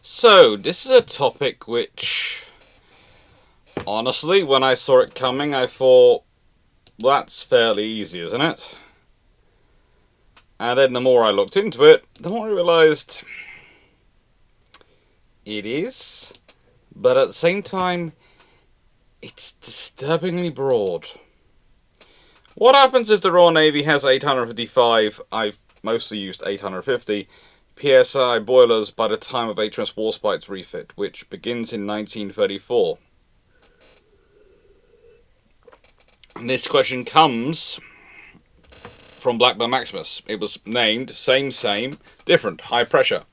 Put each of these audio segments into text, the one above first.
So, this is a topic which, honestly, when I saw it coming, I thought, well, that's fairly easy, isn't it? And then the more I looked into it, the more I realised it is, but at the same time, it's disturbingly broad. What happens if the Royal Navy has 855, I've mostly used 850, PSI boilers by the time of HMS Warspite's refit, which begins in 1934? And this question comes from Blackburn Maximus. It was named same, different, high pressure.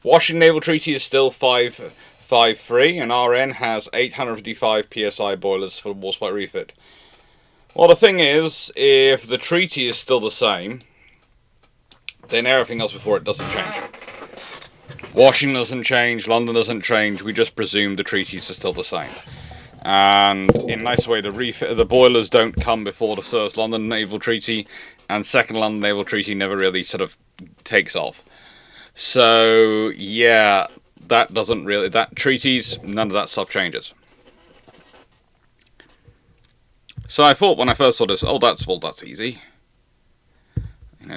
Washington Naval Treaty is still 553, and RN has 855 PSI boilers for Warspite refit. Well, the thing is, if the treaty is still the same, then everything else before it doesn't change. Washington doesn't change, London doesn't change, we just presume the treaties are still the same. And in a nice way, the boilers don't come before the first London Naval Treaty, and second London Naval Treaty never really sort of takes off. So, yeah, that treaties, none of that stuff changes. So I thought when I first saw this, that's easy.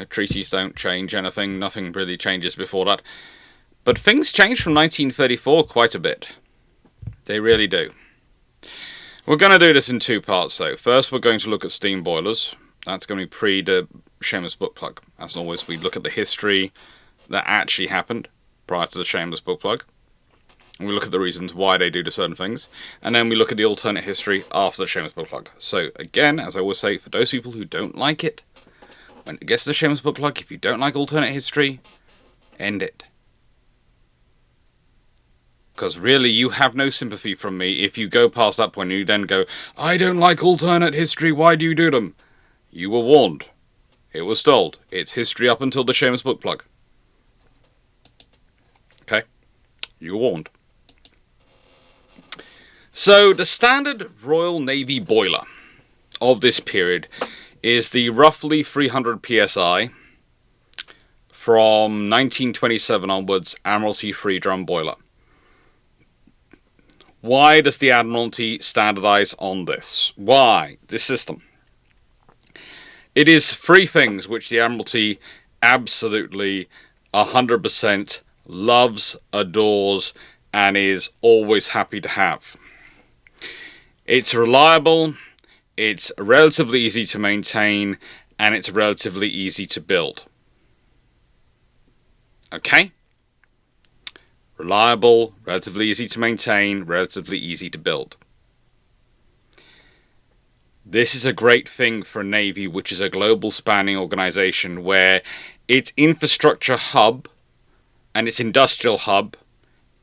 Treaties don't change anything, nothing really changes before that. But things changed from 1934 quite a bit. They really do. We're going to do this in two parts, though. First, we're going to look at steam boilers. That's going to be pre the Shameless book plug. As always, we look at the history that actually happened prior to the Shameless book plug. And we look at the reasons why they do certain things. And then we look at the alternate history after the Shameless book plug. So, again, as I always say, for those people who don't like it, when it gets to the Shameless book plug, if you don't like alternate history, end it. Because really, you have no sympathy from me if you go past that point and you then go, I don't like alternate history, why do you do them? You were warned. It was told. It's history up until the Shameless book plug. Okay? You were warned. So, the standard Royal Navy boiler of this period is the roughly 300 psi from 1927 onwards Admiralty free drum boiler. Why does the Admiralty standardise on this? Why? This system. It is three things which the Admiralty absolutely 100% loves, adores, and is always happy to have. It's reliable, it's relatively easy to maintain, and it's relatively easy to build. Okay? Reliable, relatively easy to maintain, relatively easy to build. This is a great thing for a Navy, which is a global spanning organisation where its infrastructure hub and its industrial hub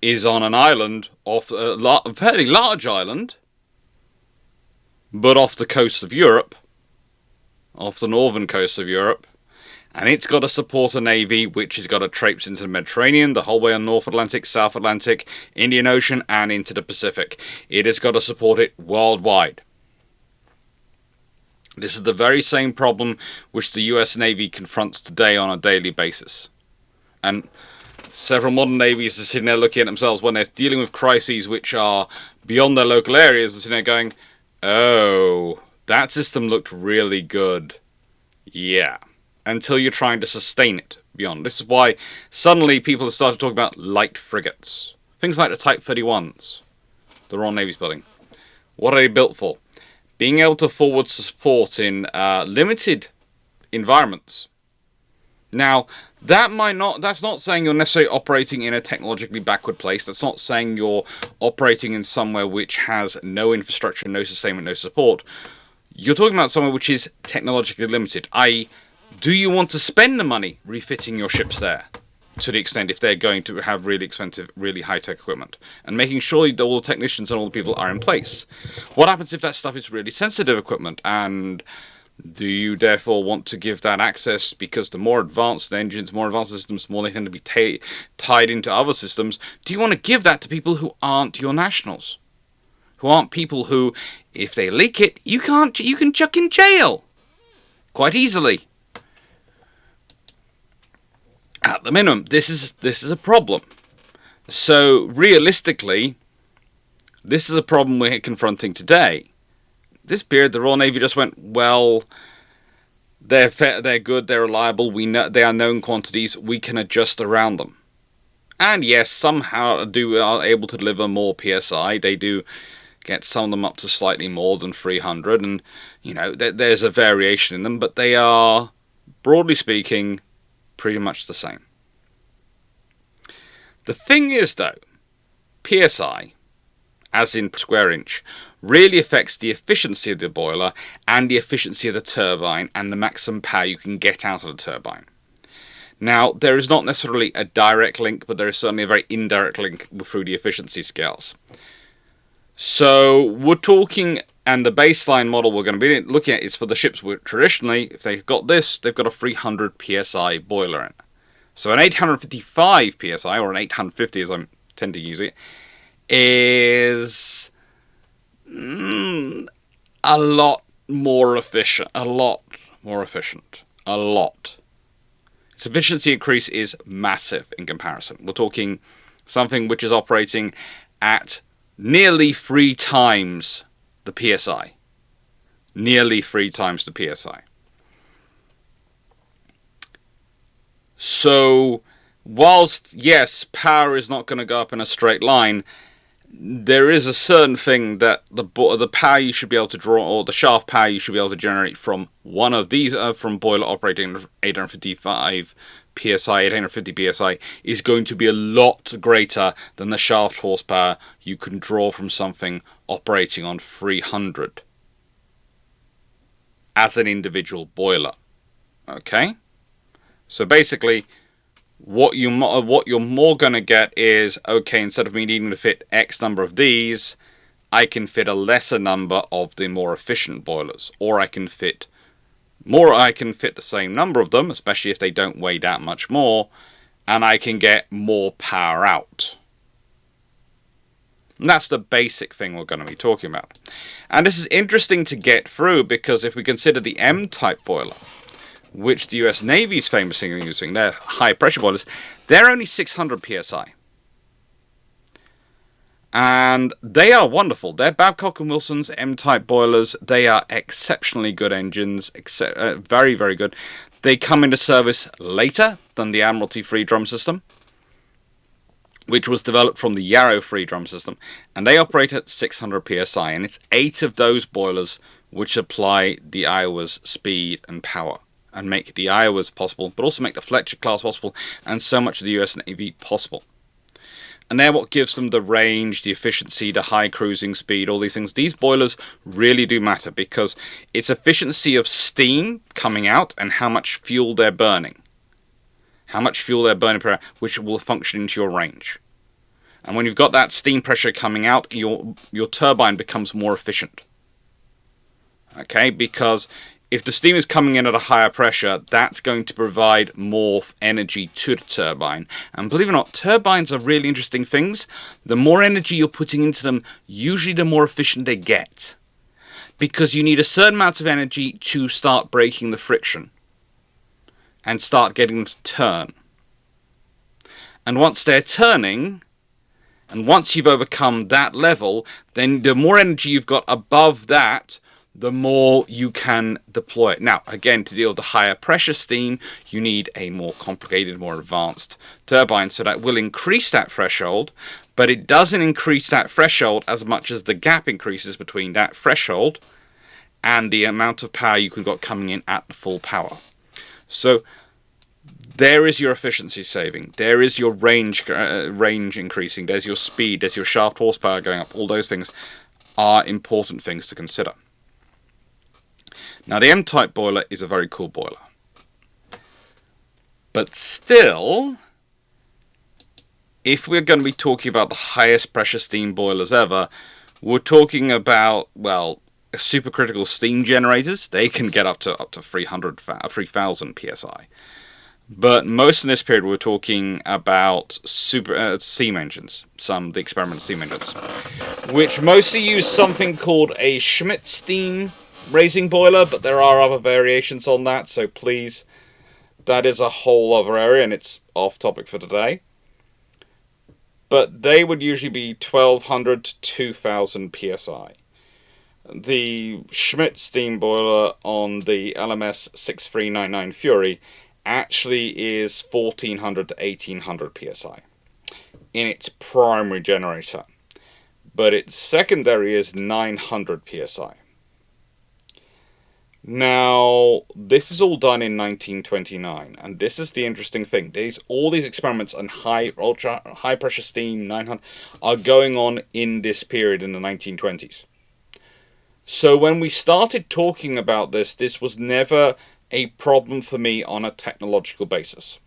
is on an island, off a fairly large island, but off the coast of Europe, off the northern coast of Europe, and it's got to support a Navy which has got to traipse into the Mediterranean, the whole way on North Atlantic, South Atlantic, Indian Ocean, and into the Pacific. It has got to support it worldwide. This is the very same problem which the US Navy confronts today on a daily basis. And several modern navies are sitting there looking at themselves when they're dealing with crises which are beyond their local areas, and sitting there going, oh, that system looked really good. Yeah. Until you're trying to sustain it beyond. This is why suddenly people have started talking about light frigates. Things like the Type 31s, the Royal Navy's building. What are they built for? Being able to forward support in limited environments. Now, that's not saying you're necessarily operating in a technologically backward place. That's not saying you're operating in somewhere which has no infrastructure, no sustainment, no support. You're talking about somewhere which is technologically limited, i.e., do you want to spend the money refitting your ships there? To the extent if they're going to have really expensive, really high-tech equipment. And making sure that all the technicians and all the people are in place. What happens if that stuff is really sensitive equipment? And do you therefore want to give that access? Because the more advanced the engines, more advanced systems, more they tend to be tied into other systems. Do you want to give that to people who aren't your nationals? Who aren't people who, if they leak it, you can chuck in jail. Quite easily. At the minimum, this is a problem. So realistically, this is a problem we're confronting today. This period, the Royal Navy just went, well, they're good, they're reliable, we know they are known quantities, we can adjust around them. And yes, somehow are able to deliver more PSI. They do get some of them up to slightly more than 300, and there's a variation in them, but they are, broadly speaking, pretty much the same. The thing is, though, PSI, as in square inch, really affects the efficiency of the boiler and the efficiency of the turbine and the maximum power you can get out of the turbine. Now, there is not necessarily a direct link, but there is certainly a very indirect link through the efficiency scales. So we're talking, and the baseline model we're going to be looking at is for the ships where traditionally, if they've got this, they've got a 300 psi boiler in it. So an 855 psi, or an 850 as I tend to use it, is a lot more efficient. Its efficiency increase is massive in comparison. We're talking something which is operating at nearly 3 times the PSI. Nearly 3 times the PSI. So, whilst, yes, power is not going to go up in a straight line, there is a certain thing that the power you should be able to draw, or the shaft power you should be able to generate from one of these, from boiler operating 855 psi, 850 psi, is going to be a lot greater than the shaft horsepower you can draw from something operating on 300 as an individual boiler. Okay? So basically, what you're more going to get is, okay, instead of me needing to fit X number of these, I can fit a lesser number of the more efficient boilers. Or I can fit the same number of them, especially if they don't weigh that much more, and I can get more power out. And that's the basic thing we're going to be talking about. And this is interesting to get through, because if we consider the M-type boiler, which the US Navy is famously using, their high pressure boilers, they're only 600 psi. And they are wonderful. They're Babcock & Wilson's M-type boilers. They are exceptionally good engines, very, very good. They come into service later than the Admiralty free drum system, which was developed from the Yarrow free drum system, and they operate at 600 psi, and it's 8 of those boilers which supply the Iowa's speed and power, and make the Iowas possible, but also make the Fletcher class possible, and so much of the US Navy possible. And they're what gives them the range, the efficiency, the high cruising speed, all these things. These boilers really do matter, because it's efficiency of steam coming out and how much fuel they're burning. How much fuel they're burning per hour, which will function into your range. And when you've got that steam pressure coming out, your turbine becomes more efficient. Okay, because if the steam is coming in at a higher pressure, that's going to provide more energy to the turbine. And believe it or not, turbines are really interesting things. The more energy you're putting into them, usually the more efficient they get. Because you need a certain amount of energy to start breaking the friction and start getting them to turn. And once they're turning, and once you've overcome that level, then the more energy you've got above that, the more you can deploy it. Now, again, to deal with the higher pressure steam, you need a more complicated, more advanced turbine, so that will increase that threshold, but it doesn't increase that threshold as much as the gap increases between that threshold and the amount of power you can got coming in at the full power. So there is your efficiency saving. There is your range increasing. There's your speed. There's your shaft horsepower going up. All those things are important things to consider. Now, the M-type boiler is a very cool boiler. But still, if we're going to be talking about the highest pressure steam boilers ever, we're talking about, well, supercritical steam generators. They can get up to 3,000 psi. But most in this period, we're talking about steam engines, the experimental steam engines, which mostly use something called a Schmidt steam raising boiler, but there are other variations on that, so please, that is a whole other area, and it's off topic for today. but they would usually be 1200 to 2000 psi. The Schmidt steam boiler on the LMS 6399 Fury actually is 1400 to 1800 psi in its primary generator, but its secondary is 900 psi. Now, this is all done in 1929, and this is the interesting thing. All these experiments on ultra high pressure steam 900 are going on in this period in the 1920s. So when we started talking about this, this was never a problem for me on a technological basis.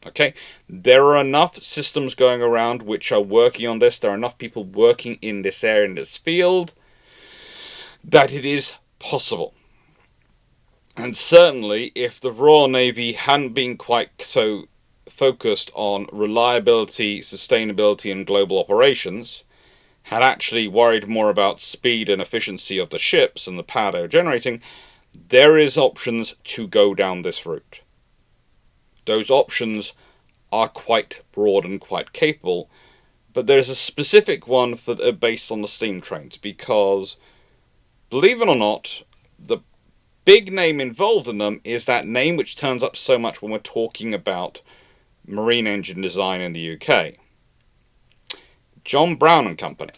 Okay, there are enough systems going around which are working on this. There are enough people working in this area, in this field, that it is possible. And certainly, if the Royal Navy hadn't been quite so focused on reliability, sustainability, and global operations, had actually worried more about speed and efficiency of the ships and the power they were generating, there is options to go down this route. Those options are quite broad and quite capable, but there's a specific one based on the steam trains, because, believe it or not, the big name involved in them is that name which turns up so much when we're talking about marine engine design in the UK. John Brown and Company.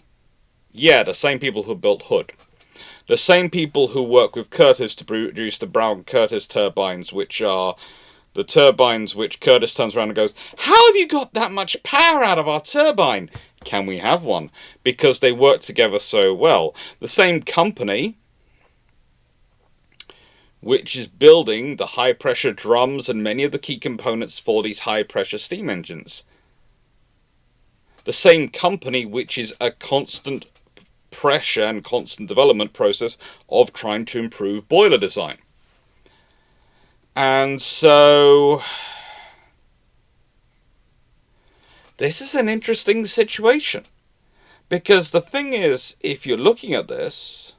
Yeah, the same people who built Hood. The same people who work with Curtiss to produce the Brown-Curtiss turbines, which are the turbines which Curtiss turns around and goes, "How have you got that much power out of our turbine? Can we have one?" Because they work together so well. The same company which is building the high-pressure drums and many of the key components for these high-pressure steam engines. The same company which is a constant pressure and constant development process of trying to improve boiler design. And so this is an interesting situation, because the thing is, if you're looking at this,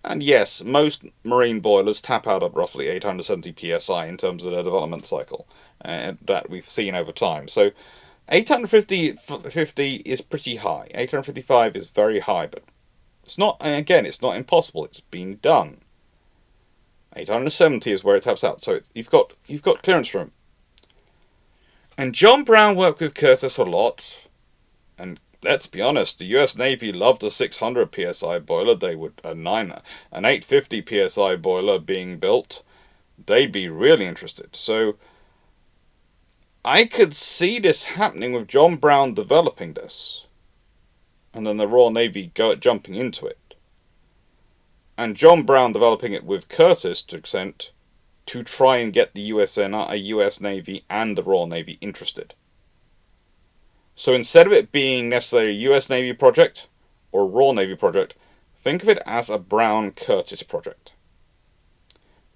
and yes, most marine boilers tap out at roughly 870 psi in terms of their development cycle, that we've seen over time. So 850 is pretty high. 855 is very high, but it's not, again, it's not impossible. It's being done. 870 is where it taps out, so you've got clearance room. And John Brown worked with Curtiss a lot, and let's be honest, the US Navy loved a 600 psi boiler. They would an 850 psi boiler being built, they'd be really interested. So I could see this happening with John Brown developing this, and then the Royal Navy jumping into it, and John Brown developing it with Curtiss to extent to try and get the US Navy and the Royal Navy interested. So instead of it being necessarily a US Navy project or a Royal Navy project, think of it as a Brown-Curtiss project.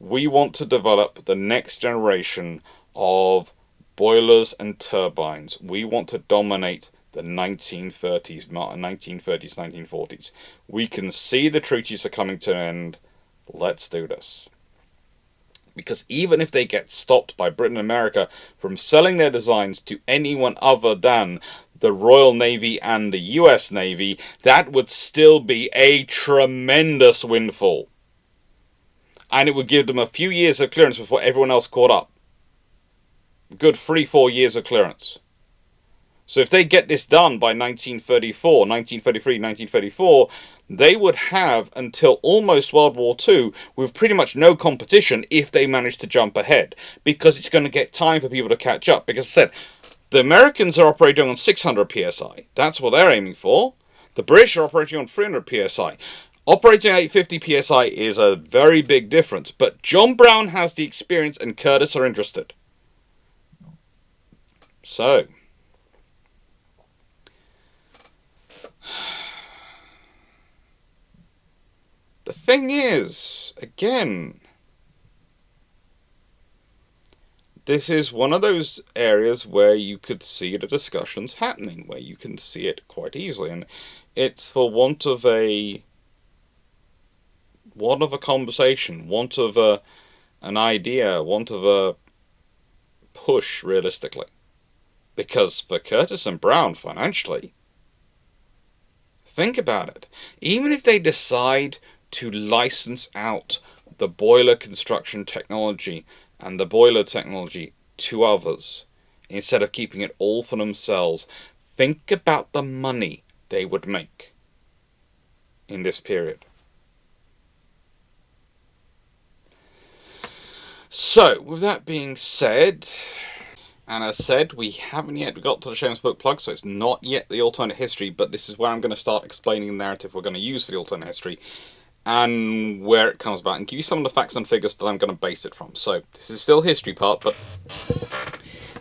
We want to develop the next generation of boilers and turbines. We want to dominate the 1930s, 1940s. We can see the treaties are coming to an end. Let's do this. Because even if they get stopped by Britain and America from selling their designs to anyone other than the Royal Navy and the US Navy, that would still be a tremendous windfall. And it would give them a few years of clearance before everyone else caught up. Good 3-4 years of clearance. So if they get this done by 1934, 1933, 1934, they would have until almost World War II with pretty much no competition if they manage to jump ahead. Because it's going to get time for people to catch up. Because I said, the Americans are operating on 600 psi. That's what they're aiming for. The British are operating on 300 psi. Operating at 850 psi is a very big difference. But John Brown has the experience and Curtiss are interested. So the thing is, again, this is one of those areas where you could see the discussions happening, where you can see it quite easily, and it's for want of a conversation, want of an idea, want of a push, realistically. Because for Curtis and Brown, financially, think about it. Even if they decide to license out the boiler construction technology and the boiler technology to others, instead of keeping it all for themselves, think about the money they would make in this period. So, with that being said, and as said, we haven't yet got to the Shameless book plug, so it's not yet the alternate history, but this is where I'm going to start explaining the narrative we're going to use for the alternate history, and where it comes about, and give you some of the facts and figures that I'm going to base it from. So, this is still history part, but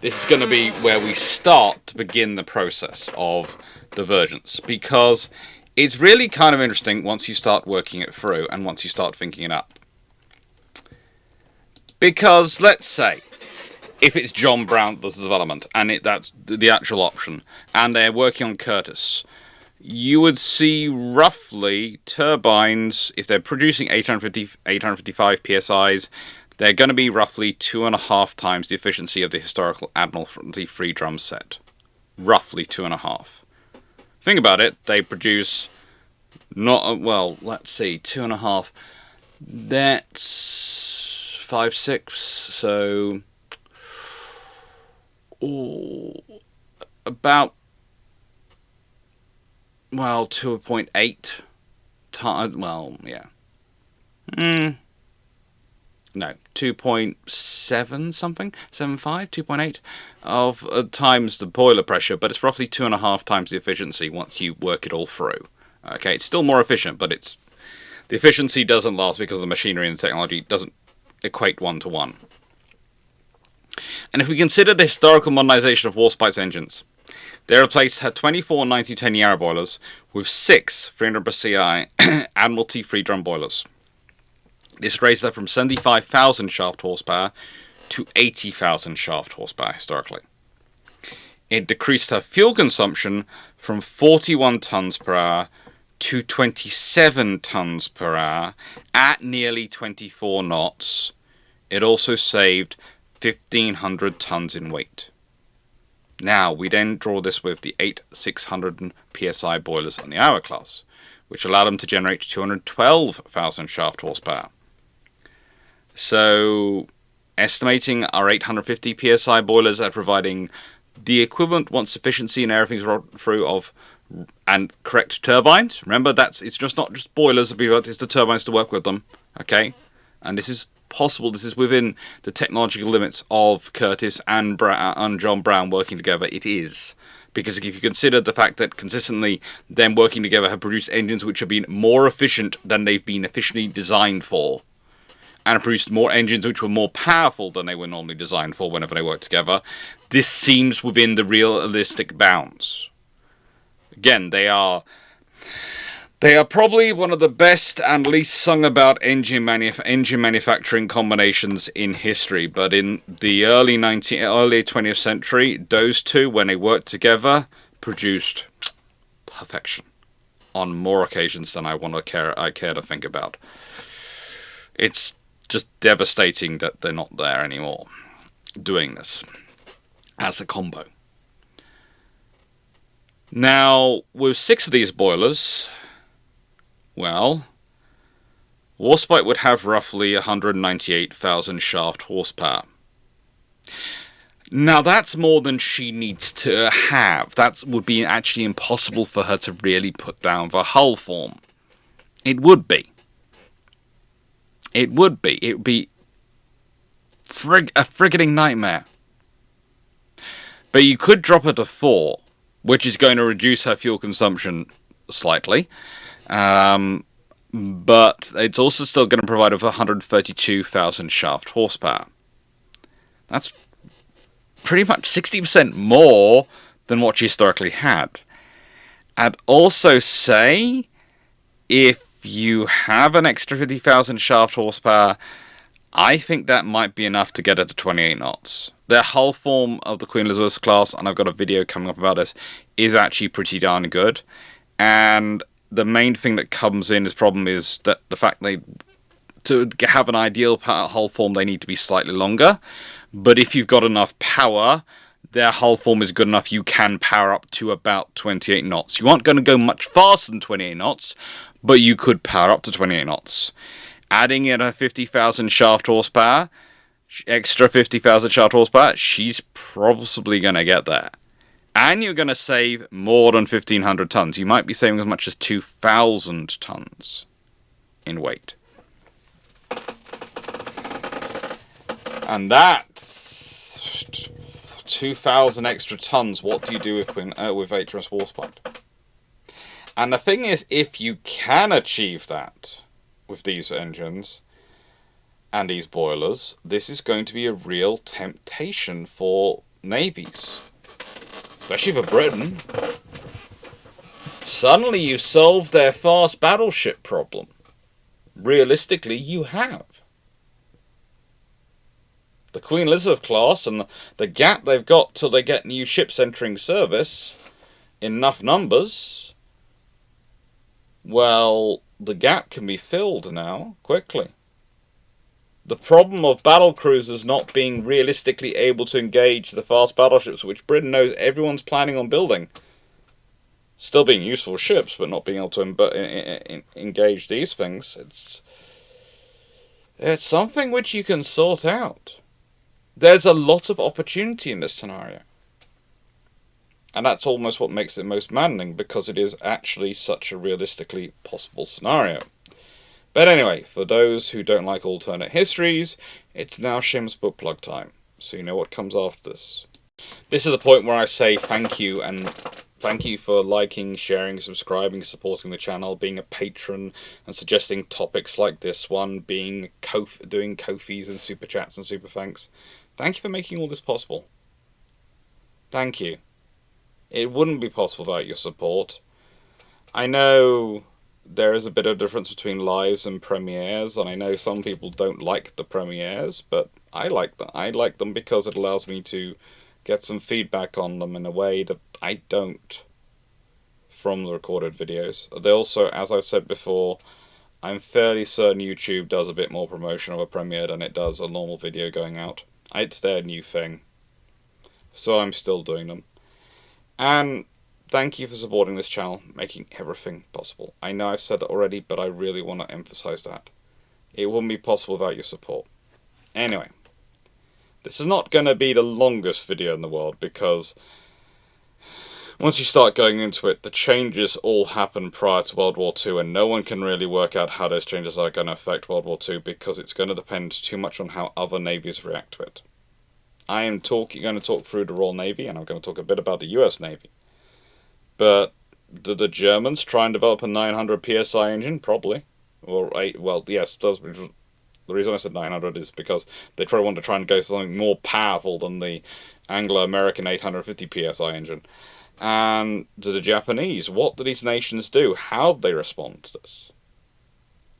this is going to be where we start to begin the process of divergence, because it's really kind of interesting once you start working it through, and once you start thinking it up. Because, let's say, if it's John Brown that's the development, and that's the actual option, and they're working on Curtis, you would see roughly turbines, if they're producing 855 psis, they're going to be roughly 2.5 times the efficiency of the historical Admiralty free drum set. Roughly 2.5. Think about it, they produce, let's see, 2.5, that's 5, 6, so about 2.8 times. No, 2.7 something, 7.5, 2.8 of times the boiler pressure, but it's roughly 2.5 times the efficiency once you work it all through. Okay, it's still more efficient, but the efficiency doesn't last because the machinery and the technology doesn't equate 1-to-1. And if we consider the historical modernization of Warspite's engines, they replaced her 24 1910 Yarra boilers with 6 300 PSI Admiralty free drum boilers. This raised her from 75,000 shaft horsepower to 80,000 shaft horsepower historically. It decreased her fuel consumption from 41 tons per hour to 27 tons per hour at nearly 24 knots. It also saved 1,500 tons in weight. Now, we then draw this with the 8 600 PSI boilers on the Hour class, which allowed them to generate 212,000 shaft horsepower. So, estimating our 850 PSI boilers are providing the equivalent, once efficiency and everything's run through, of and correct turbines. Remember, it's just not just boilers, it's the turbines to work with them. Okay, and this is possible. This is within the technological limits of Curtis and John Brown working together. It is, because if you consider the fact that consistently them working together have produced engines which have been more efficient than they've been efficiently designed for, and have produced more engines which were more powerful than they were normally designed for whenever they worked together, this seems within the realistic bounds. Again, they are probably one of the best and least sung about engine manufacturing combinations in history. But in the early 20th century, those two, when they worked together, produced perfection on more occasions than I care to think about. It's just devastating that they're not there anymore doing this as a combo. Now, with 6 of these boilers, well, Warspite would have roughly 198,000 shaft horsepower. Now, that's more than she needs to have. That would be actually impossible for her to really put down for hull form. It would be. It would be a frigging nightmare. But you could drop her to 4, which is going to reduce her fuel consumption slightly. But it's also still going to provide over 132,000 shaft horsepower. That's pretty much 60% more than what she historically had. I'd also say, if you have an extra 50,000 shaft horsepower, I think that might be enough to get her to 28 knots. The hull form of the Queen Elizabeth class, and I've got a video coming up about this, is actually pretty darn good. And the main thing that comes in as problem is that the fact to have an ideal hull form, they need to be slightly longer. But if you've got enough power, their hull form is good enough, you can power up to about 28 knots. You aren't going to go much faster than 28 knots, but you could power up to 28 knots. Adding in a 50,000 shaft horsepower, extra 50,000 shaft horsepower, she's probably going to get there. And you're going to save more than 1,500 tons. You might be saving as much as 2,000 tons in weight. And that 2,000 extra tons, what do you do with HMS Warspite? And the thing is, if you can achieve that with these engines and these boilers, this is going to be a real temptation for navies. Especially for Britain. Suddenly you solved their fast battleship problem. Realistically, you have. The Queen Elizabeth class and the gap they've got till they get new ships entering service, enough numbers, well, the gap can be filled now, quickly. The problem of battle cruisers not being realistically able to engage the fast battleships, which Britain knows everyone's planning on building, still being useful ships, but not being able to engage these things, it's something which you can sort out. There's a lot of opportunity in this scenario. And that's almost what makes it most maddening, because it is actually such a realistically possible scenario. But anyway, for those who don't like alternate histories, it's now Shameless book plug time, so you know what comes after this. This is the point where I say thank you, and thank you for liking, sharing, subscribing, supporting the channel, being a patron, and suggesting topics like this one, doing Ko-fis and super chats and super thanks. Thank you for making all this possible. Thank you. It wouldn't be possible without your support. I know there is a bit of difference between lives and premieres, and I know some people don't like the premieres, but I like them. I like them because it allows me to get some feedback on them in a way that I don't from the recorded videos. They also, as I've said before, I'm fairly certain YouTube does a bit more promotion of a premiere than it does a normal video going out. It's their new thing. So I'm still doing them. And thank you for supporting this channel, making everything possible. I know I've said it already, but I really want to emphasize that. It wouldn't be possible without your support. Anyway, this is not going to be the longest video in the world, because once you start going into it, the changes all happen prior to World War II, and no one can really work out how those changes are going to affect World War II, because it's going to depend too much on how other navies react to it. I am going to talk through the Royal Navy, and I'm going to talk a bit about the US Navy. But did the Germans try and develop a 900 psi engine? Probably. Or well, yes, does. The reason I said 900 is because they probably want to try and go for something more powerful than the Anglo-American 850 psi engine. And to the Japanese, what do these nations do? How do they respond to this?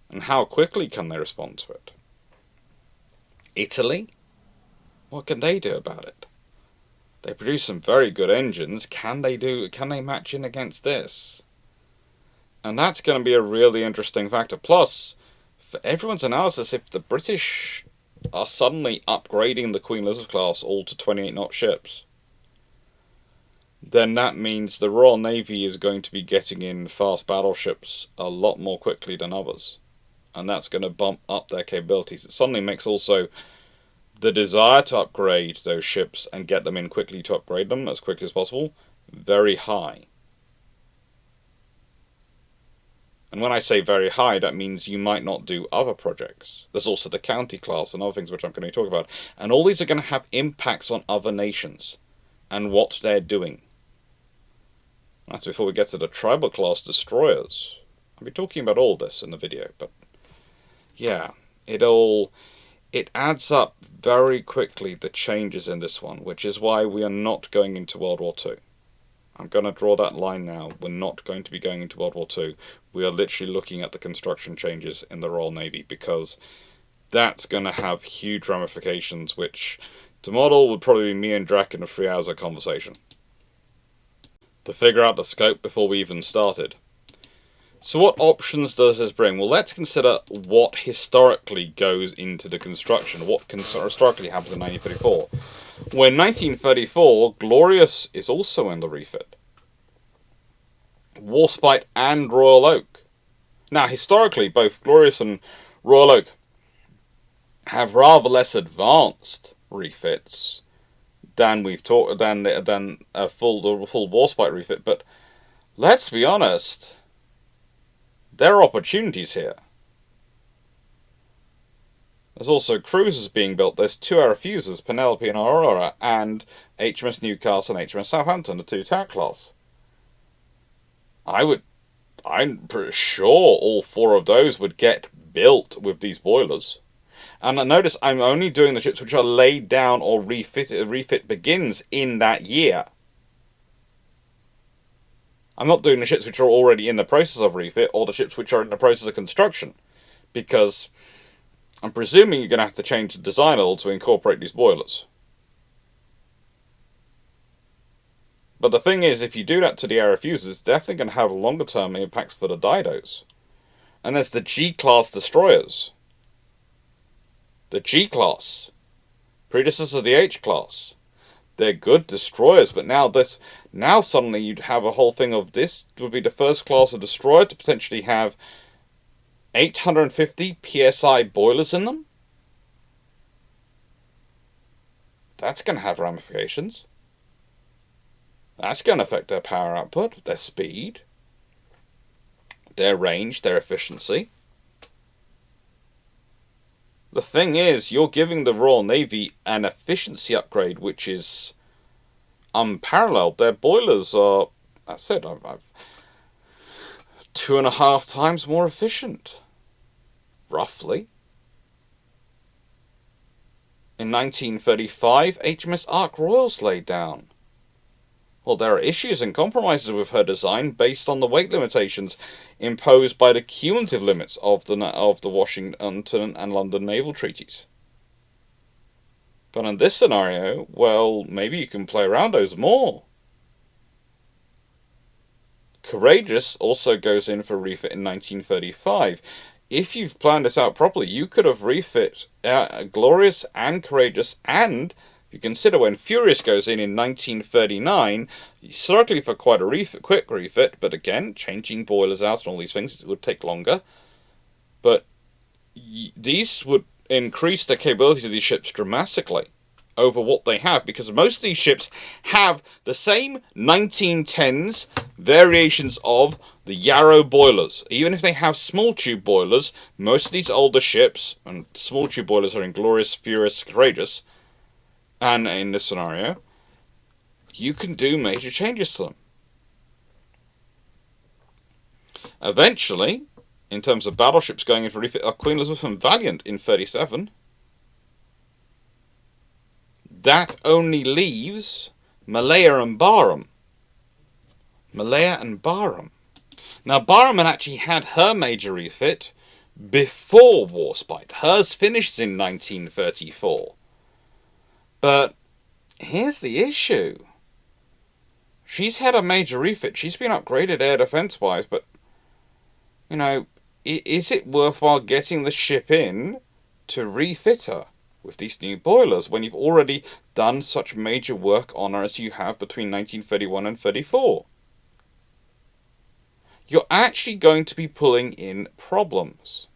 And how quickly can they respond to it? Italy? What can they do about it? They produce some very good engines. Can they match in against this? And that's going to be a really interesting factor. Plus, for everyone's analysis, if the British are suddenly upgrading the Queen Elizabeth class all to 28-knot ships, then that means the Royal Navy is going to be getting in fast battleships a lot more quickly than others. And that's going to bump up their capabilities. It suddenly makes also the desire to upgrade those ships and get them in quickly to upgrade them as quickly as possible very high. And when I say very high, that means you might not do other projects. There's also the county class and other things which I'm going to talk about. And all these are going to have impacts on other nations and what they're doing. That's before we get to the tribal class destroyers. I'll be talking about all this in the video, but yeah, it adds up very quickly, the changes in this one, which is why we are not going into World War II. I'm going to draw that line now. We're not going to be going into World War II. We are literally looking at the construction changes in the Royal Navy, because that's going to have huge ramifications, which to model would probably be me and Drac in a 3 hours of conversation to figure out the scope before we even started. So what options does this bring? Well, let's consider what historically goes into the construction, what historically happens in 1934. Well, in 1934, Glorious is also in the refit. Warspite and Royal Oak. Now, historically, both Glorious and Royal Oak have rather less advanced refits than we've talked than a full Warspite refit. But let's be honest, there are opportunities here. There's also cruisers being built. There's 2 Aerofusers, Penelope and Aurora, and HMS Newcastle and HMS Southampton, the 2 attack class. I'm pretty sure all 4 of those would get built with these boilers. And notice I'm only doing the ships which are laid down or refitted. Refit begins in that year. I'm not doing the ships which are already in the process of refit or the ships which are in the process of construction, because I'm presuming you're going to have to change the design a little to incorporate these boilers. But the thing is, if you do that to the Aerofusers, it's definitely going to have longer term impacts for the Didos. And there's the G-class destroyers. The G-class, predecessor of the H-class. They're good destroyers, but now suddenly you'd have a whole thing of this would be the first class of destroyer to potentially have 850 psi boilers in them. That's going to have ramifications. That's going to affect their power output, their speed, their range, their efficiency. The thing is, you're giving the Royal Navy an efficiency upgrade which is unparalleled. Their boilers are, I said, I've 2.5 times more efficient, roughly. In 1935, HMS Ark Royals laid down. Well, there are issues and compromises with her design based on the weight limitations imposed by the cumulative limits of the Washington and London naval treaties. But in this scenario, well, maybe you can play around those more. Courageous also goes in for refit in 1935. If you've planned this out properly, you could have refit Glorious and Courageous, and if you consider when Furious goes in 1939, certainly for quite a quick refit, but again, changing boilers out and all these things, it would take longer. But these would increase the capability of these ships dramatically over what they have, because most of these ships have the same 1910s variations of the Yarrow boilers. Even if they have small tube boilers, most of these older ships, and small tube boilers are in Glorious, Furious, Courageous, and in this scenario, you can do major changes to them. Eventually, in terms of battleships going in for refit, are Queen Elizabeth and Valiant in 37. That only leaves Malaya and Barham. Malaya and Barham. Now, Barham had actually had her major refit before Warspite. Hers finishes in 1934. But here's the issue. She's had a major refit. She's been upgraded air defense-wise, but, you know, is it worthwhile getting the ship in to refit her with these new boilers when you've already done such major work on her as you have between 1931 and 34? You're actually going to be pulling in problems.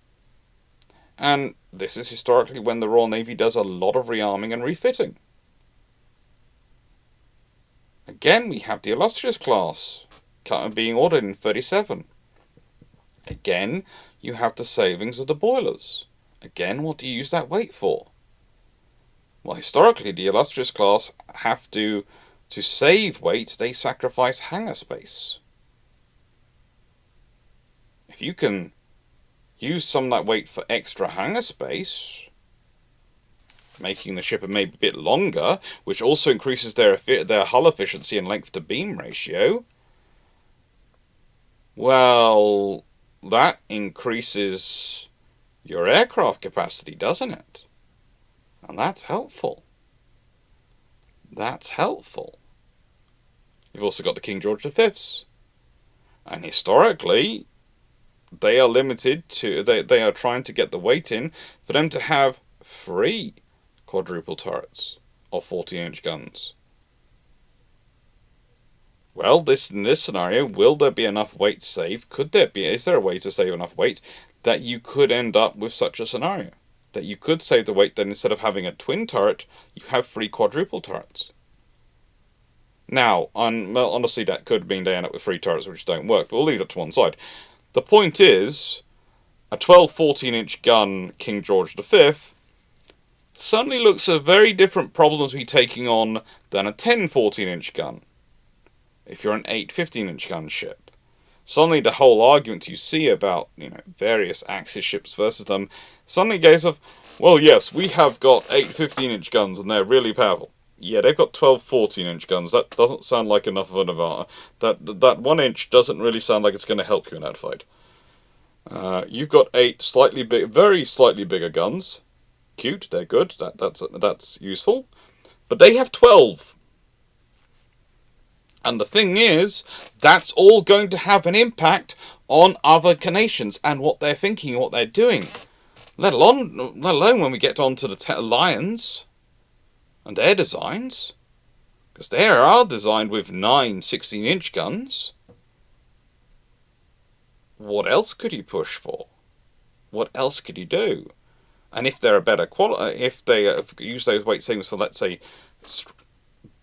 And this is historically when the Royal Navy does a lot of rearming and refitting. Again, we have the Illustrious class being ordered in 37. Again, you have the savings of the boilers. Again, what do you use that weight for? Well, historically, the Illustrious class have to save weight, they sacrifice hangar space. If you can use some of that weight for extra hangar space, making the ship maybe a bit longer, which also increases their hull efficiency and length to beam ratio, well, that increases your aircraft capacity, doesn't it? And that's helpful. That's helpful. You've also got the King George V's. And historically, they are limited to, they are trying to get the weight in for them to have 3 quadruple turrets of 14-inch guns. Well, in this scenario, will there be enough weight saved? Is there a way to save enough weight that you could end up with such a scenario? That you could save the weight, then instead of having a twin turret, you have 3 quadruple turrets. Now, well, honestly, that could mean they end up with 3 turrets which don't work, but we'll leave that to one side. The point is, a 12-14-inch gun, King George V, suddenly looks a very different problem to be taking on than a 10-14-inch gun. If you're an 8-15-inch gunship. Suddenly the whole argument you see about, various Axis ships versus them, suddenly goes of, well, yes, we have got 8-15-inch guns and they're really powerful. Yeah, they've got 12-14-inch guns. That doesn't sound like enough of an advantage. That 1 inch doesn't really sound like it's going to help you in that fight. You've got 8 very slightly bigger guns. Cute, they're good. That's useful. But they have 12. And the thing is, that's all going to have an impact on other nations and what they're thinking and what they're doing. Let alone when we get on to the Lions and their designs. Because they are designed with 9 16-inch guns. What else could you push for? What else could you do? And if they're a better quality, if they use those weight savings for, let's say,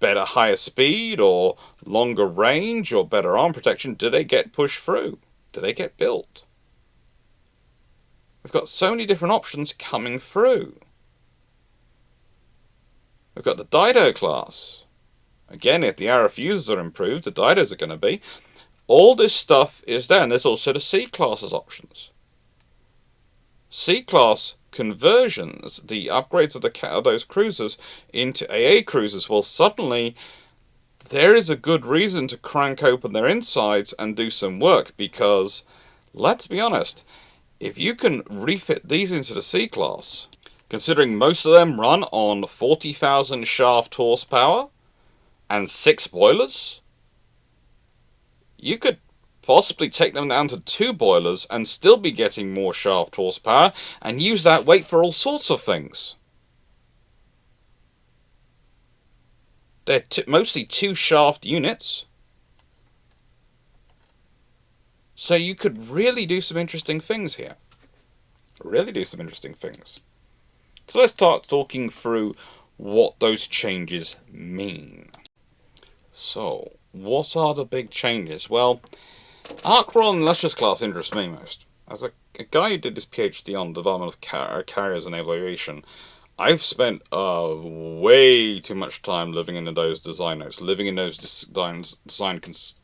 better, higher speed, or longer range, or better arm protection, do they get pushed through? Do they get built? We've got so many different options coming through. We've got the Dido class. Again, if the RF users are improved, the Didos are going to be. All this stuff is there, and there's also the C class as options. C class conversions, the upgrades of those cruisers into AA cruisers, well, suddenly there is a good reason to crank open their insides and do some work, because, let's be honest, if you can refit these into the C class, considering most of them run on 40,000 shaft horsepower and 6 boilers, you could possibly take them down to 2 boilers and still be getting more shaft horsepower and use that weight for all sorts of things. They're mostly 2 shaft units. So you could really do some interesting things here. Really do some interesting things. So let's start talking through what those changes mean. So, what are the big changes? Well, Arc Royal and Luscious class interests me most. As a guy who did his PhD on development of carriers and aviation, I've spent way too much time living in those design notes, living in those design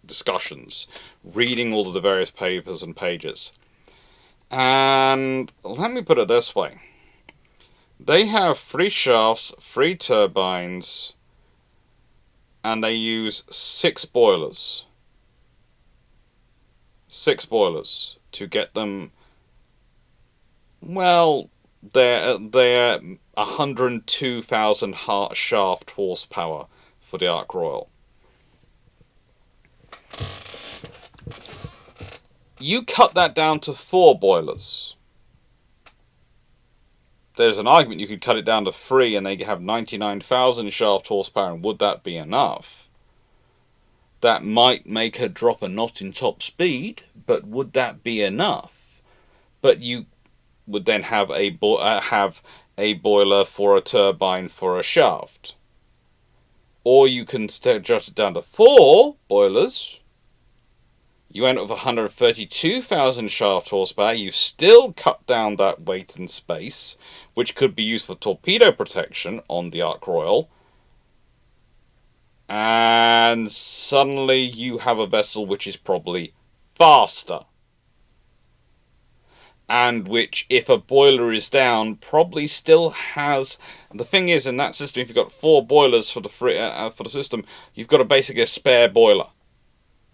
discussions, reading all of the various papers and pages. And let me put it this way. They have 3 shafts, 3 turbines, and they use 6 boilers. 6 boilers to get them, well, they're 102,000 shaft horsepower for the Arc Royal. You cut that down to 4 boilers. There's an argument you could cut it down to 3 and they have 99,000 shaft horsepower, and would that be enough? That might make her drop a knot in top speed, but would that be enough? But you would then have a boiler for a turbine for a shaft. Or you can adjust it down to 4 boilers. You end up with 132,000 shaft horsepower. You've still cut down that weight and space, which could be used for torpedo protection on the Arc Royal. And suddenly you have a vessel which is probably faster. And which, if a boiler is down, probably still has... The thing is, in that system, if you've got 4 boilers for the system, you've got basically a spare boiler.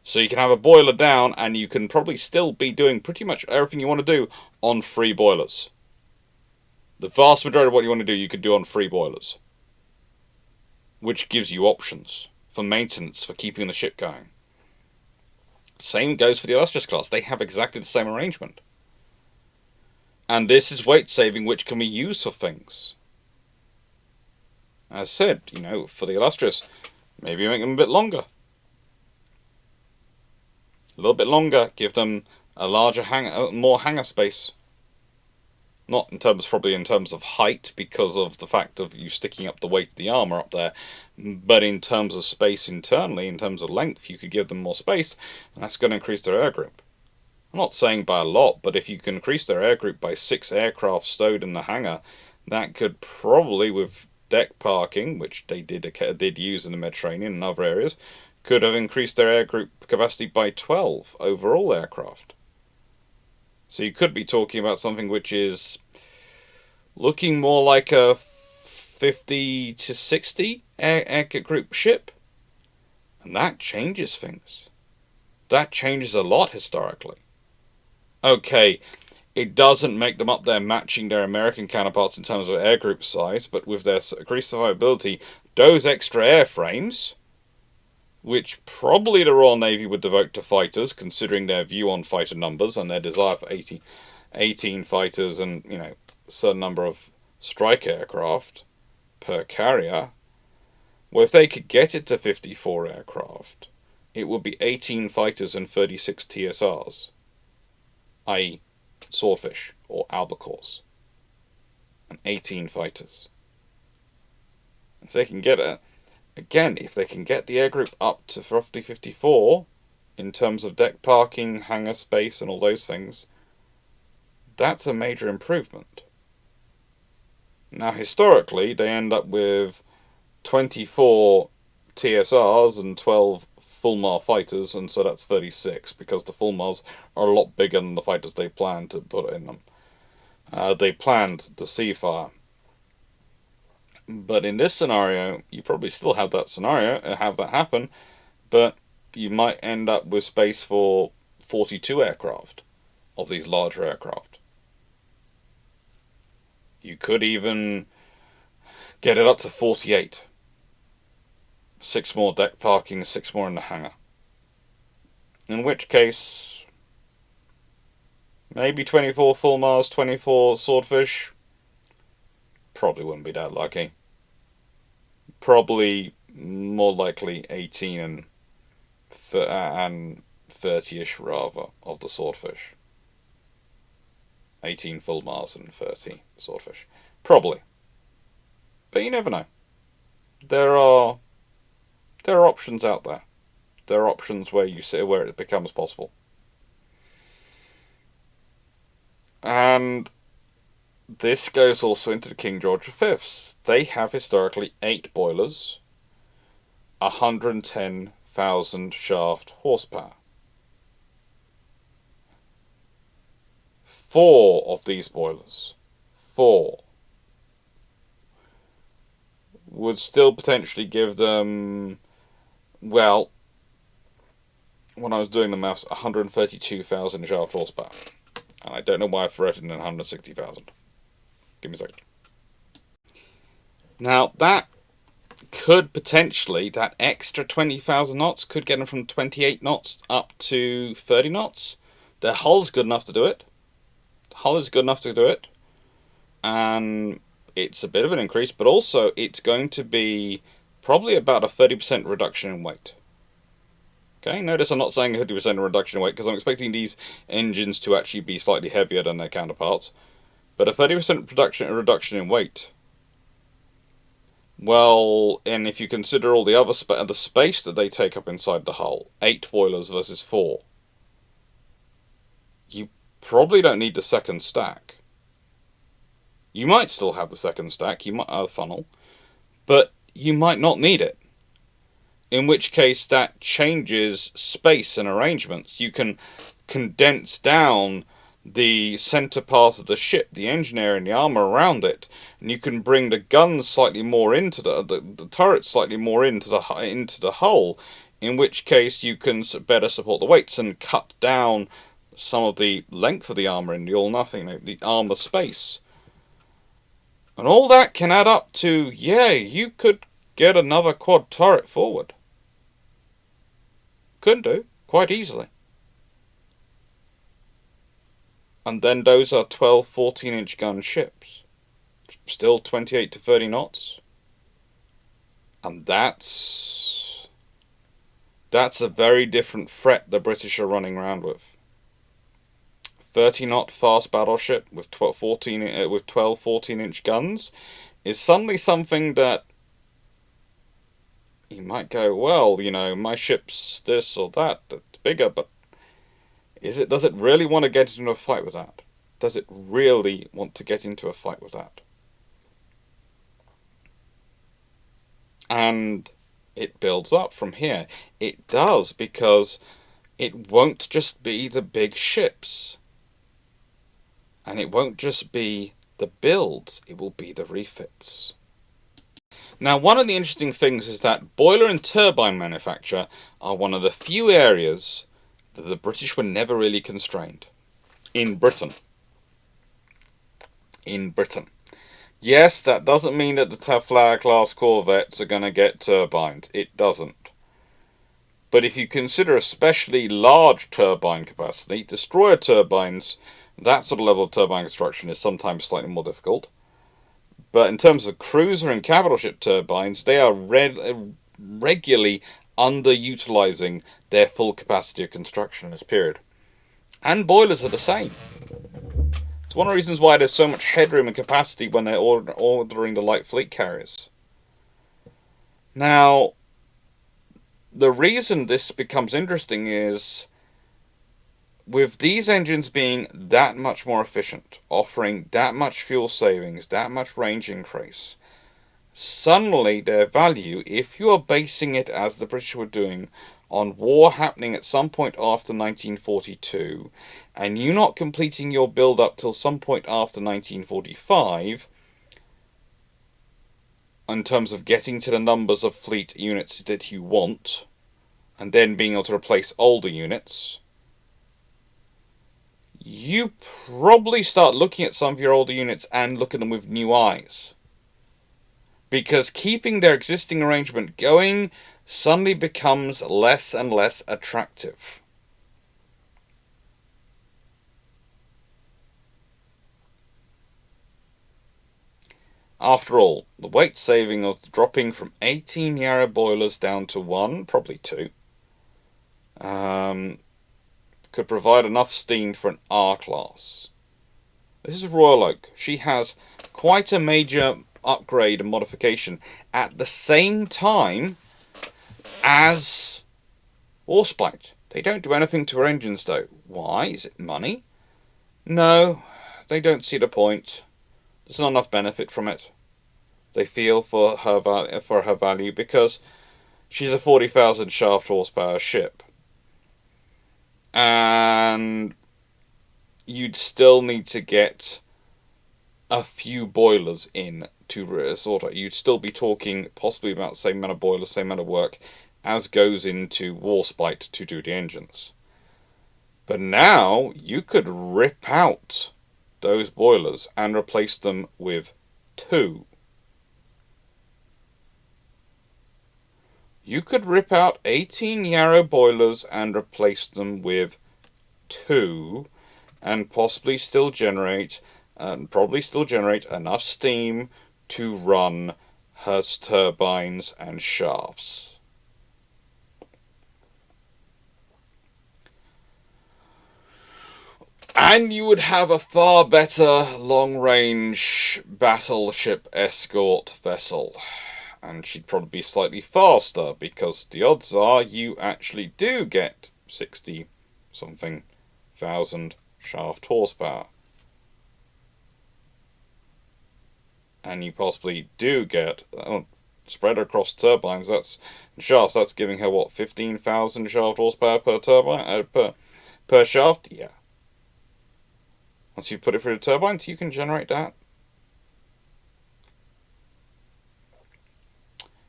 So you can have a boiler down, and you can probably still be doing pretty much everything you want to do on 3 boilers. The vast majority of what you want to do, you could do on 3 boilers. Which gives you options for maintenance, for keeping the ship going. Same goes for the Illustrious class. They have exactly the same arrangement. And this is weight saving, which can be used for things. As said, for the Illustrious, maybe make them a bit longer. A little bit longer, give them a larger more hangar space. Not probably in terms of height, because of the fact of you sticking up the weight of the armour up there, but in terms of space internally, in terms of length, you could give them more space, and that's going to increase their air group. I'm not saying by a lot, but if you can increase their air group by 6 aircraft stowed in the hangar, that could probably, with deck parking, which they did use in the Mediterranean and other areas, could have increased their air group capacity by 12 overall aircraft. So you could be talking about something which is looking more like a 50 to 60 air group ship. And that changes things. That changes a lot historically. Okay, it doesn't make them up there matching their American counterparts in terms of air group size, but with their increased survivability, those extra airframes, which probably the Royal Navy would devote to fighters, considering their view on fighter numbers and their desire for 18 fighters and, a certain number of strike aircraft per carrier. Well, if they could get it to 54 aircraft, it would be 18 fighters and 36 TSRs, i.e. Swordfish or Albacores, and 18 fighters. If they can get it, again, if they can get the air group up to roughly 54, in terms of deck parking, hangar space, and all those things, that's a major improvement. Now, historically, they end up with 24 TSRs and 12 Fulmar fighters, and so that's 36, because the Fulmars are a lot bigger than the fighters they planned to put in them. They planned the Seafire. But in this scenario, you probably still have that happen, but you might end up with space for 42 aircraft of these larger aircraft. You could even get it up to 48. 6 more deck parking, 6 more in the hangar. In which case, maybe 24 Fulmars, 24 Swordfish. Probably wouldn't be that lucky. Probably more likely 18 and 30-ish rather of the Swordfish. 18 Fulmars and 30 Swordfish. Probably. But you never know. There are options out there. There are options where it becomes possible. And this goes also into the King George V's. They have historically 8 boilers, 110,000 shaft horsepower. 4 of these boilers, 4, would still potentially give them, well, when I was doing the maths, 132,000 shaft horsepower. And I don't know why I've written in 160,000. Give me a second. Now, that could potentially, that extra 20,000 knots could get them from 28 knots up to 30 knots. Their hull's good enough to do it. And it's a bit of an increase, but also it's going to be probably about a 30% reduction in weight. Okay, notice I'm not saying a 50% reduction in weight, because I'm expecting these engines to actually be slightly heavier than their counterparts. But a 30% reduction in weight. Well, and if you consider all the other the space that they take up inside the hull, 8 boilers versus 4, you probably don't need the second stack. You might still have the second stack, you might have a funnel, but you might not need it. In which case that changes space and arrangements. You can condense down the center part of the ship, the engine area and the armor around it, and you can bring the guns slightly more into the turrets slightly more into the hull, in which case you can better support the weights and cut down some of the length of the armor in the armor space. And all that can add up to, you could get another quad turret forward. Could do, quite easily. And then those are 12, 14-inch gun ships. Still 28 to 30 knots. And that's a very different threat the British are running around with. 30-knot fast battleship with 12, 14-inch guns is suddenly something that you might go, well, my ship's this or that, it's bigger, but does it really want to get into a fight with that? Does it really want to get into a fight with that? And it builds up from here. It does, because it won't just be the big ships. And it won't just be the builds, it will be the refits. Now, one of the interesting things is that boiler and turbine manufacture are one of the few areas that the British were never really constrained. In Britain. Yes, that doesn't mean that the Flower-class corvettes are going to get turbines. It doesn't. But if you consider especially large turbine capacity, destroyer turbines, that sort of level of turbine construction is sometimes slightly more difficult. But in terms of cruiser and capital ship turbines, they are regularly underutilizing their full capacity of construction in this period. And boilers are the same. It's one of the reasons why there's so much headroom and capacity when they're ordering the light fleet carriers. Now, the reason this becomes interesting is, with these engines being that much more efficient, offering that much fuel savings, that much range increase, suddenly their value, if you are basing it as the British were doing on war happening at some point after 1942, and you not completing your build-up till some point after 1945, in terms of getting to the numbers of fleet units that you want, and then being able to replace older units, you probably start looking at some of your older units and look at them with new eyes. Because keeping their existing arrangement going suddenly becomes less and less attractive. After all, the weight saving of dropping from 18 Yarrow boilers down to 1, probably 2, could provide enough steam for an R-class. This is Royal Oak. She has quite a major upgrade and modification at the same time as Warspite. They don't do anything to her engines though. Why? Is it money? No, they don't see the point. There's not enough benefit from it. They feel for her value because she's a 40,000 shaft horsepower ship. And you'd still need to get a few boilers in to sort of. You'd still be talking possibly about the same amount of boilers, same amount of work as goes into Warspite to do the engines. But now you could rip out those boilers and replace them with 2. You could rip out 18 Yarrow boilers and replace them with 2, and probably still generate enough steam to run her turbines and shafts. And you would have a far better long-range battleship escort vessel. And she'd probably be slightly faster, because the odds are you actually do get 60-something thousand shaft horsepower. And you possibly do get, spread across turbines, that's shafts, that's giving her, 15,000 shaft horsepower per turbine, per shaft? Yeah. Once you put it through the turbines, you can generate that.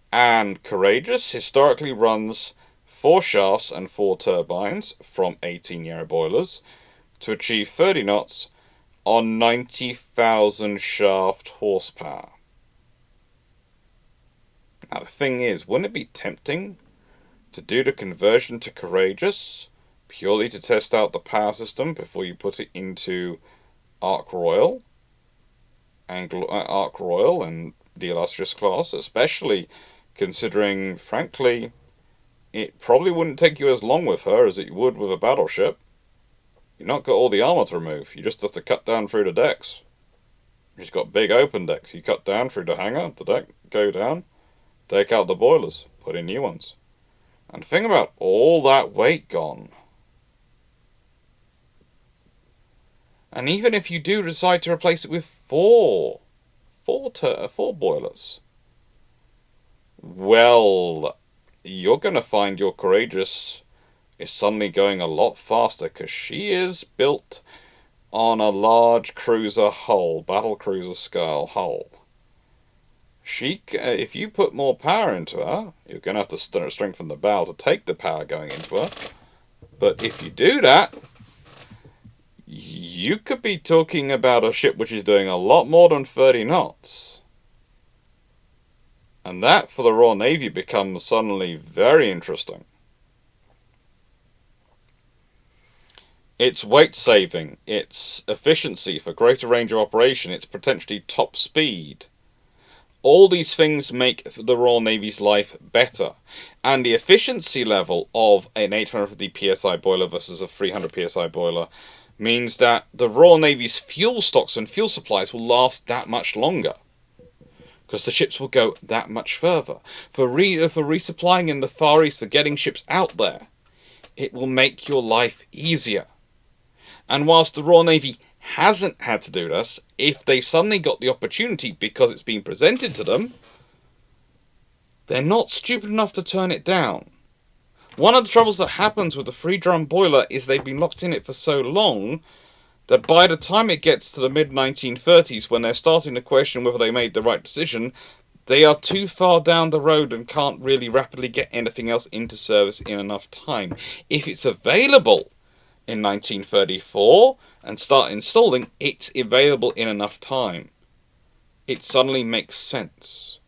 And Courageous historically runs 4 shafts and 4 turbines from 18 Yarrow boilers to achieve 30 knots on 90,000 shaft horsepower. Now the thing is, wouldn't it be tempting to do the conversion to Courageous purely to test out the power system before you put it into Ark Royal and the Illustrious class, especially considering, frankly, it probably wouldn't take you as long with her as it would with a battleship. You've not got all the armor to remove. You just have to cut down through the decks. She's got big open decks. You cut down through the hangar, the deck, go down, take out the boilers, put in new ones. And think about all that weight gone. And even if you do decide to replace it with four boilers, well, you're going to find your Courageous is suddenly going a lot faster because she is built on a large cruiser hull, battle cruiser scale hull. If you put more power into her, you're going to have to strengthen the bow to take the power going into her. But if you do that, you could be talking about a ship which is doing a lot more than 30 knots. And that, for the Royal Navy, becomes suddenly very interesting. Its weight saving, its efficiency for greater range of operation, its potentially top speed. All these things make the Royal Navy's life better. And the efficiency level of an 850 psi boiler versus a 300 psi boiler means that the Royal Navy's fuel stocks and fuel supplies will last that much longer. Because the ships will go that much further. For resupplying in the Far East, for getting ships out there, it will make your life easier. And whilst the Royal Navy hasn't had to do this, if they suddenly got the opportunity because it's been presented to them, they're not stupid enough to turn it down. One of the troubles that happens with the 3-drum boiler is they've been locked in it for so long that by the time it gets to the mid-1930s, when they're starting to question whether they made the right decision, they are too far down the road and can't really rapidly get anything else into service in enough time. If it's available in 1934 and start installing, it's available in enough time. It suddenly makes sense.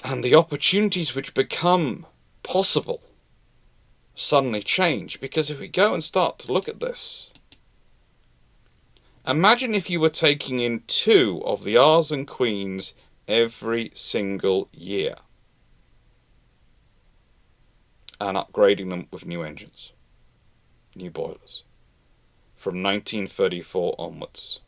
And the opportunities which become possible suddenly change, because if we go and start to look at this, imagine if you were taking in 2 of the R's and Queens every single year and upgrading them with new engines, new boilers, from 1934 onwards.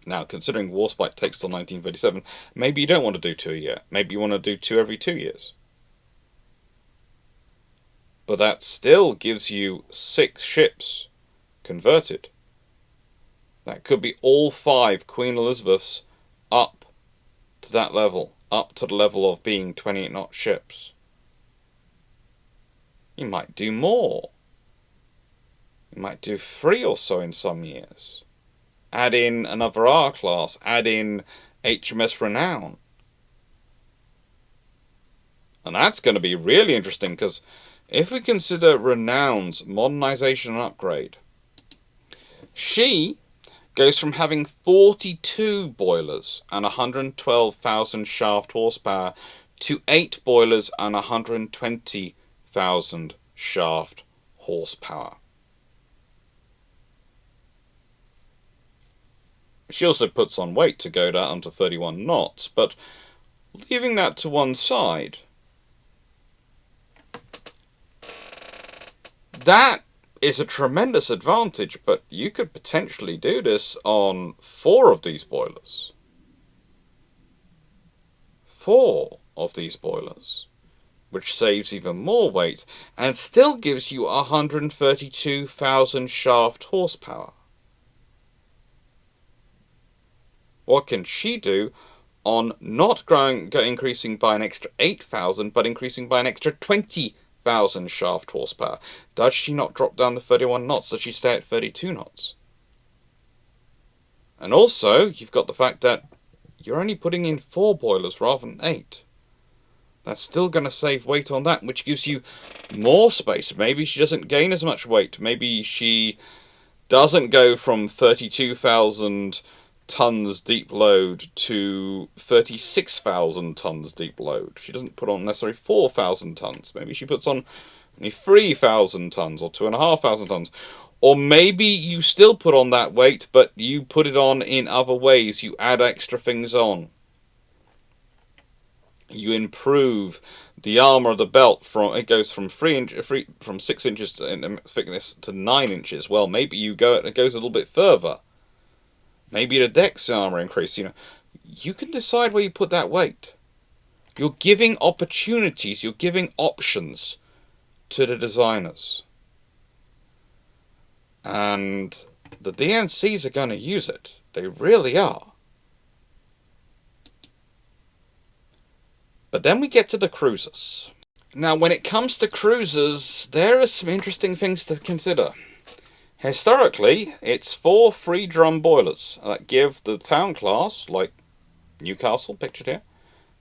Now, considering Warspite takes till 1937, maybe you don't want to do 2 a year. Maybe you want to do 2 every 2 years. But that still gives you 6 ships converted. That could be all 5 Queen Elizabeths up to that level, up to the level of being 28-knot ships. You might do more. You might do 3 or so in some years. Add in another R class, add in HMS Renown. And that's going to be really interesting, because if we consider Renown's modernization and upgrade, she goes from having 42 boilers and 112,000 shaft horsepower to 8 boilers and 120,000 shaft horsepower. She also puts on weight to go down to 31 knots, but leaving that to one side, that is a tremendous advantage, but you could potentially do this on 4 of these boilers. 4 of these boilers, which saves even more weight and still gives you 132,000 shaft horsepower. What can she do on not increasing by an extra 8,000, but increasing by an extra 20,000 shaft horsepower? Does she not drop down to 31 knots? Does she stay at 32 knots? And also, you've got the fact that you're only putting in 4 boilers rather than 8. That's still going to save weight on that, which gives you more space. Maybe she doesn't gain as much weight. Maybe she doesn't go from 32,000 tons deep load to 36,000 tons deep load. She doesn't put on necessarily 4,000 tons. Maybe she puts on only 3,000 tons or 2,500 tons. Or maybe you still put on that weight, but you put it on in other ways. You add extra things on. You improve the armor of the belt it goes from 6 inches in thickness to 9 inches. Well, maybe it goes a little bit further. Maybe the deck's armor increase. You can decide where you put that weight. You're giving opportunities. You're giving options to the designers. And the DNCs are going to use it. They really are. But then we get to the cruisers. Now, when it comes to cruisers, there are some interesting things to consider. Historically, it's 4 free drum boilers that give the town class, like Newcastle, pictured here,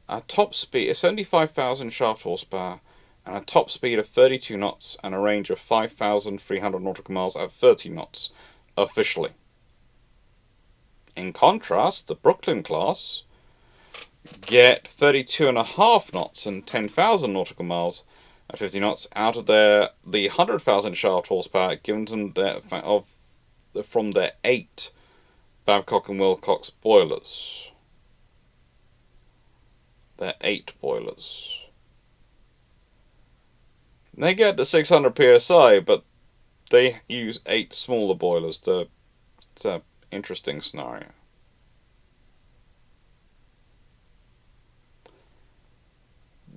a top speed of 75,000 shaft horsepower and a top speed of 32 knots and a range of 5,300 nautical miles at 30 knots, officially. In contrast, the Brooklyn class get 32.5 knots and 10,000 nautical miles at 50 knots out of the 100,000 shaft horsepower given to them from their 8 Babcock and Wilcox boilers. They're 8 boilers. They get the 600 psi, but they use 8 smaller boilers. It's an interesting scenario.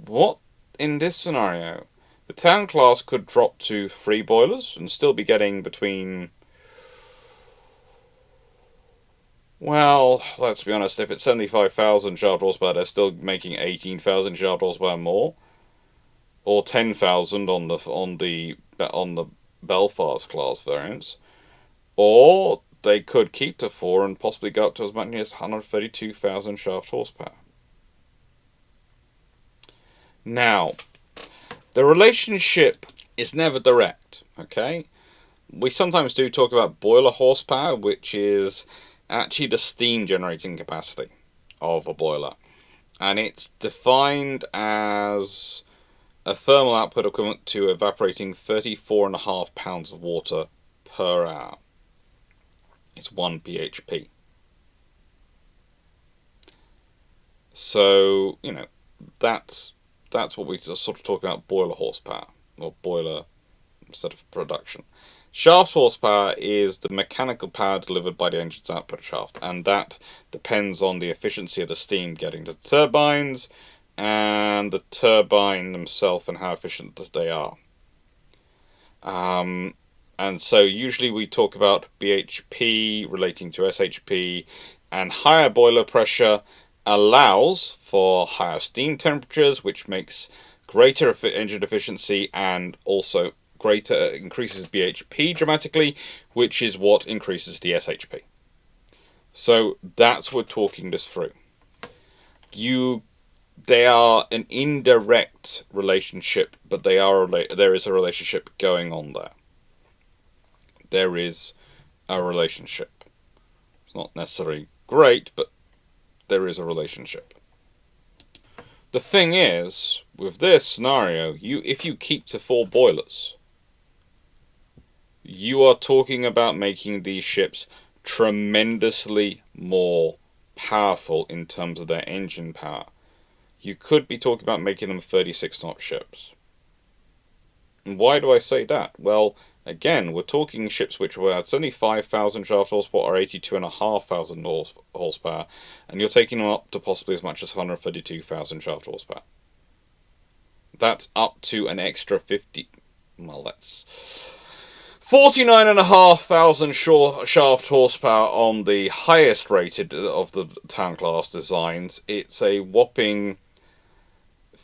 What in this scenario? The town class could drop to 3 boilers and still be getting between... Well, let's be honest, if it's 75,000 shaft horsepower, they're still making 18,000 shaft horsepower more. Or 10,000 on the Belfast class variants. Or they could keep to 4 and possibly go up to as much as 132,000 shaft horsepower. Now, the relationship is never direct, okay? We sometimes do talk about boiler horsepower, which is actually the steam generating capacity of a boiler. And it's defined as a thermal output equivalent to evaporating 34.5 pounds of water per hour. It's 1 bhp. So, that's what we sort of talk about boiler horsepower, or boiler sort of production. Shaft horsepower is the mechanical power delivered by the engine's output shaft, and that depends on the efficiency of the steam getting to the turbines, and the turbine themselves and how efficient they are. And so usually we talk about BHP relating to SHP, and higher boiler pressure allows for higher steam temperatures, which makes greater engine efficiency and also increases BHP dramatically, which is what increases the SHP. So that's what we're talking this through. They are an indirect relationship, but there is a relationship going on there. There is a relationship. It's not necessarily great, but there is a relationship. The thing is, with this scenario, if you keep to 4 boilers, you are talking about making these ships tremendously more powerful in terms of their engine power. You could be talking about making them 36 knot ships. And why do I say that? Well, again, we're talking ships which were at 75,000 shaft horsepower or 82,500 horsepower, and you're taking them up to possibly as much as 132,000 shaft horsepower. That's up to an extra 49,500 shaft horsepower on the highest rated of the town class designs. It's a whopping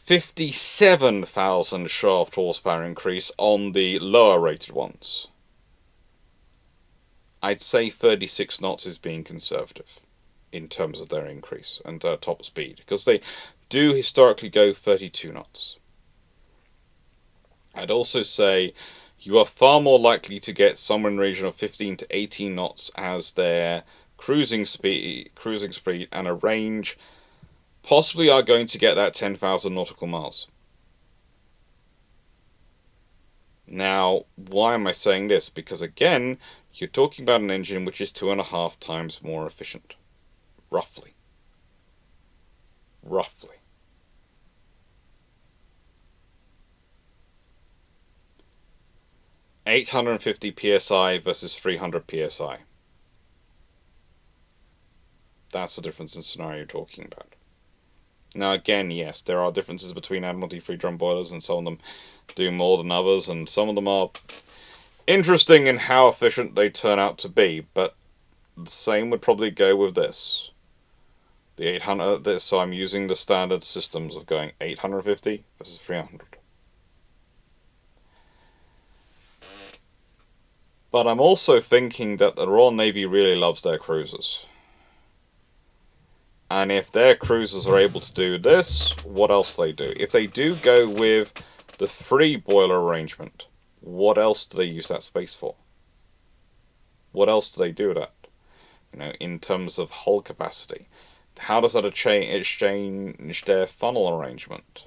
57,000 shaft horsepower increase on the lower rated ones. I'd say 36 knots is being conservative in terms of their increase and their top speed, because they do historically go 32 knots. I'd also say you are far more likely to get somewhere in the region of 15 to 18 knots as their cruising speed, and a range, possibly are going to get that 10,000 nautical miles. Now, why am I saying this? Because again, you're talking about an engine which is 2.5 times more efficient. Roughly. 850 psi versus 300 psi. That's the difference in scenario you're talking about. Now again, yes, there are differences between Admiralty free drum boilers, and some of them do more than others, and some of them are interesting in how efficient they turn out to be, but the same would probably go with this. The 800, so I'm using the standard systems of going 850 versus 300. But I'm also thinking that the Royal Navy really loves their cruisers. And if their cruisers are able to do this, what else do they do? If they do go with the free boiler arrangement, what else do they use that space for? What else do they do with that? You know, in terms of hull capacity. How does that exchange their funnel arrangement?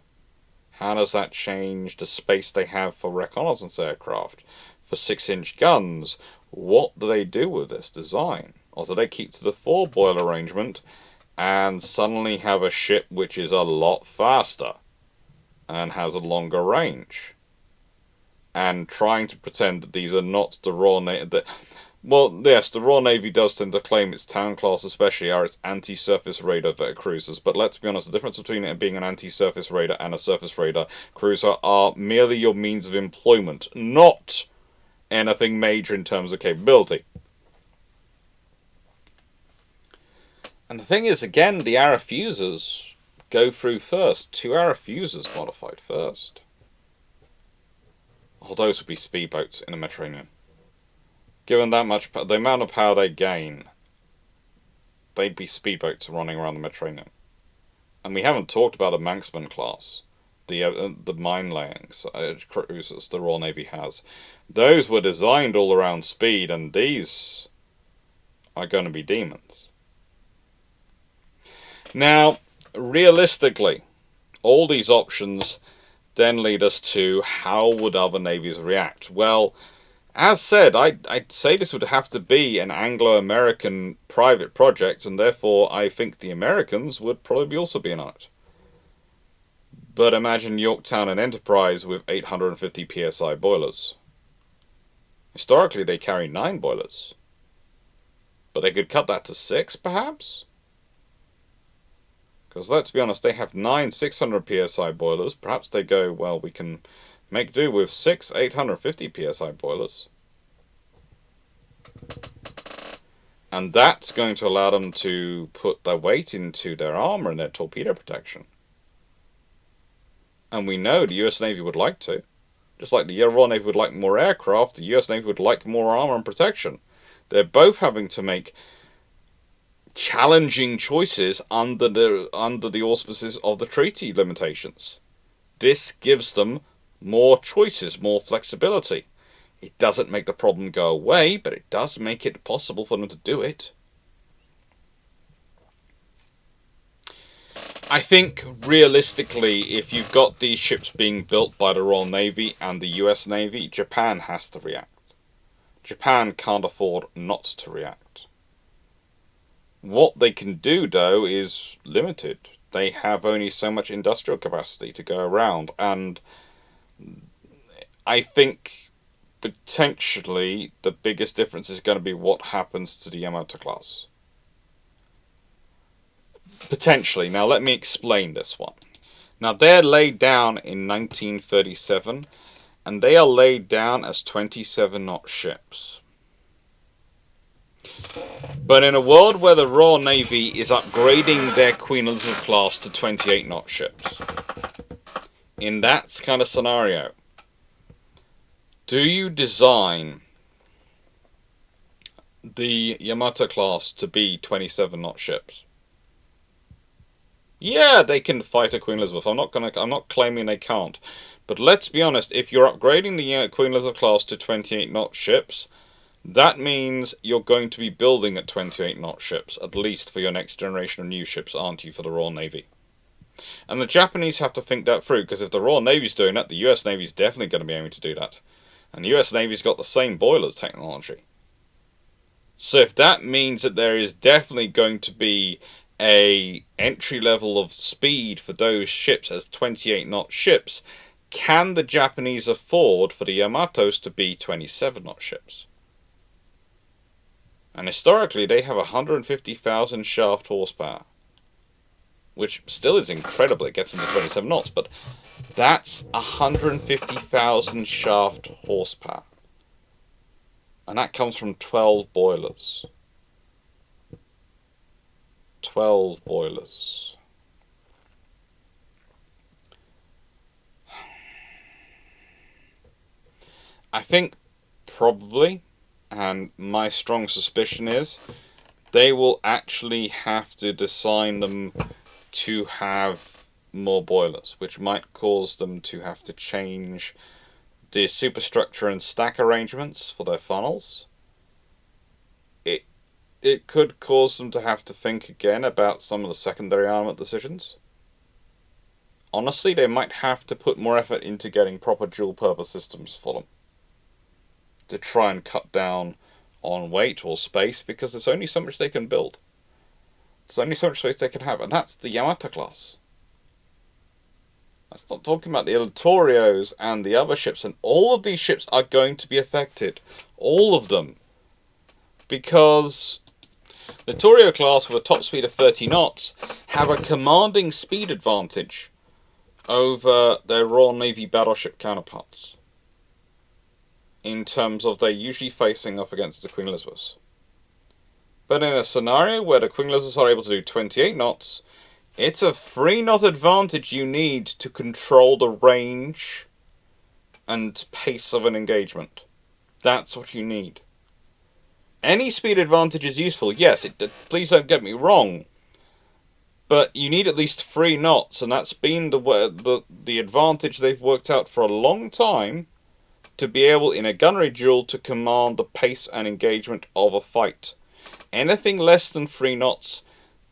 How does that change the space they have for reconnaissance aircraft? For 6-inch guns? What do they do with this design? Or do they keep to the 4-boiler arrangement and suddenly have a ship which is a lot faster and has a longer range? And trying to pretend that these are not the Royal Navy. Well, yes, the Royal Navy does tend to claim its Town class especially are its anti-surface raider cruisers, but let's be honest, the difference between it being an anti-surface raider and a surface raider cruiser are merely your means of employment, not anything major in terms of capability. And the thing is, again, the arrow fusers go through first. 2 arrow fusers modified first. Oh, those would be speedboats in the Mediterranean. Given that much, the amount of power they gain, they'd be speedboats running around the Mediterranean. And we haven't talked about a Manxman class, the mine-laying cruisers the Royal Navy has. Those were designed all around speed, and these are going to be demons. Now, realistically, all these options then lead us to how would other navies react? Well, as said, I'd say this would have to be an Anglo-American private project, and therefore I think the Americans would probably also be in on it. But imagine Yorktown and Enterprise with 850 psi boilers. Historically, they carry 9 boilers. But they could cut that to 6, perhaps? Because let's be honest, they have 9 600 psi boilers. Perhaps they go, well, we can make do with 6 850 psi boilers. And that's going to allow them to put their weight into their armor and their torpedo protection. And we know the US Navy would like to. Just like the Royal Navy would like more aircraft, the US Navy would like more armor and protection. They're both having to make challenging choices under the auspices of the treaty limitations. This gives them more choices, more flexibility. It doesn't make the problem go away, but it does make it possible for them to do it. I think, realistically, if you've got these ships being built by the Royal Navy and the US Navy, Japan has to react. Japan can't afford not to react. What they can do, though, is limited. They have only so much industrial capacity to go around, and I think potentially the biggest difference is going to be what happens to the Yamato class. Potentially. Now let me explain this one. Now they're laid down in 1937, and they are laid down as 27-knot ships. But in a world where the Royal Navy is upgrading their Queen Elizabeth class to 28-knot ships, in that kind of scenario, do you design the Yamato class to be 27-knot ships? Yeah, they can fight a Queen Elizabeth. I'm not claiming they can't. But let's be honest, if you're upgrading the Queen Elizabeth class to 28-knot ships, That means you're going to be building at 28 knot ships, at least for your next generation of new ships, aren't you, for the Royal Navy? And the Japanese have to think that through, because if the Royal Navy's doing that, the US Navy's definitely going to be aiming to do that. And the US Navy's got the same boilers technology. So if that means that there is definitely going to be a entry level of speed for those ships as 28 knot ships, can the Japanese afford for the Yamatos to be 27 knot ships? And historically, they have 150,000 shaft horsepower, which still is incredible. It gets them to 27 knots, but that's 150,000 shaft horsepower. And that comes from 12 boilers. 12 boilers. I think probably, and my strong suspicion is, they will actually have to design them to have more boilers, which might cause them to have to change the superstructure and stack arrangements for their funnels. It could cause them to have to think again about some of the secondary armament decisions. Honestly, they might have to put more effort into getting proper dual-purpose systems for them to try and cut down on weight or space, because there's only so much they can build. There's only so much space they can have, and that's the Yamato class. That's not talking about the Littorios and the other ships, and all of these ships are going to be affected. All of them. Because Littorio class with a top speed of 30 knots have a commanding speed advantage over their Royal Navy battleship counterparts, in terms of they're usually facing off against the Queen Elizabeths. But in a scenario where the Queen Elizabeths are able to do 28 knots, it's a 3 knot advantage you need to control the range and pace of an engagement. That's what you need. Any speed advantage is useful, yes, please don't get me wrong, but you need at least 3 knots, and that's been the advantage they've worked out for a long time, to be able, in a gunnery duel, to command the pace and engagement of a fight. Anything less than 3 knots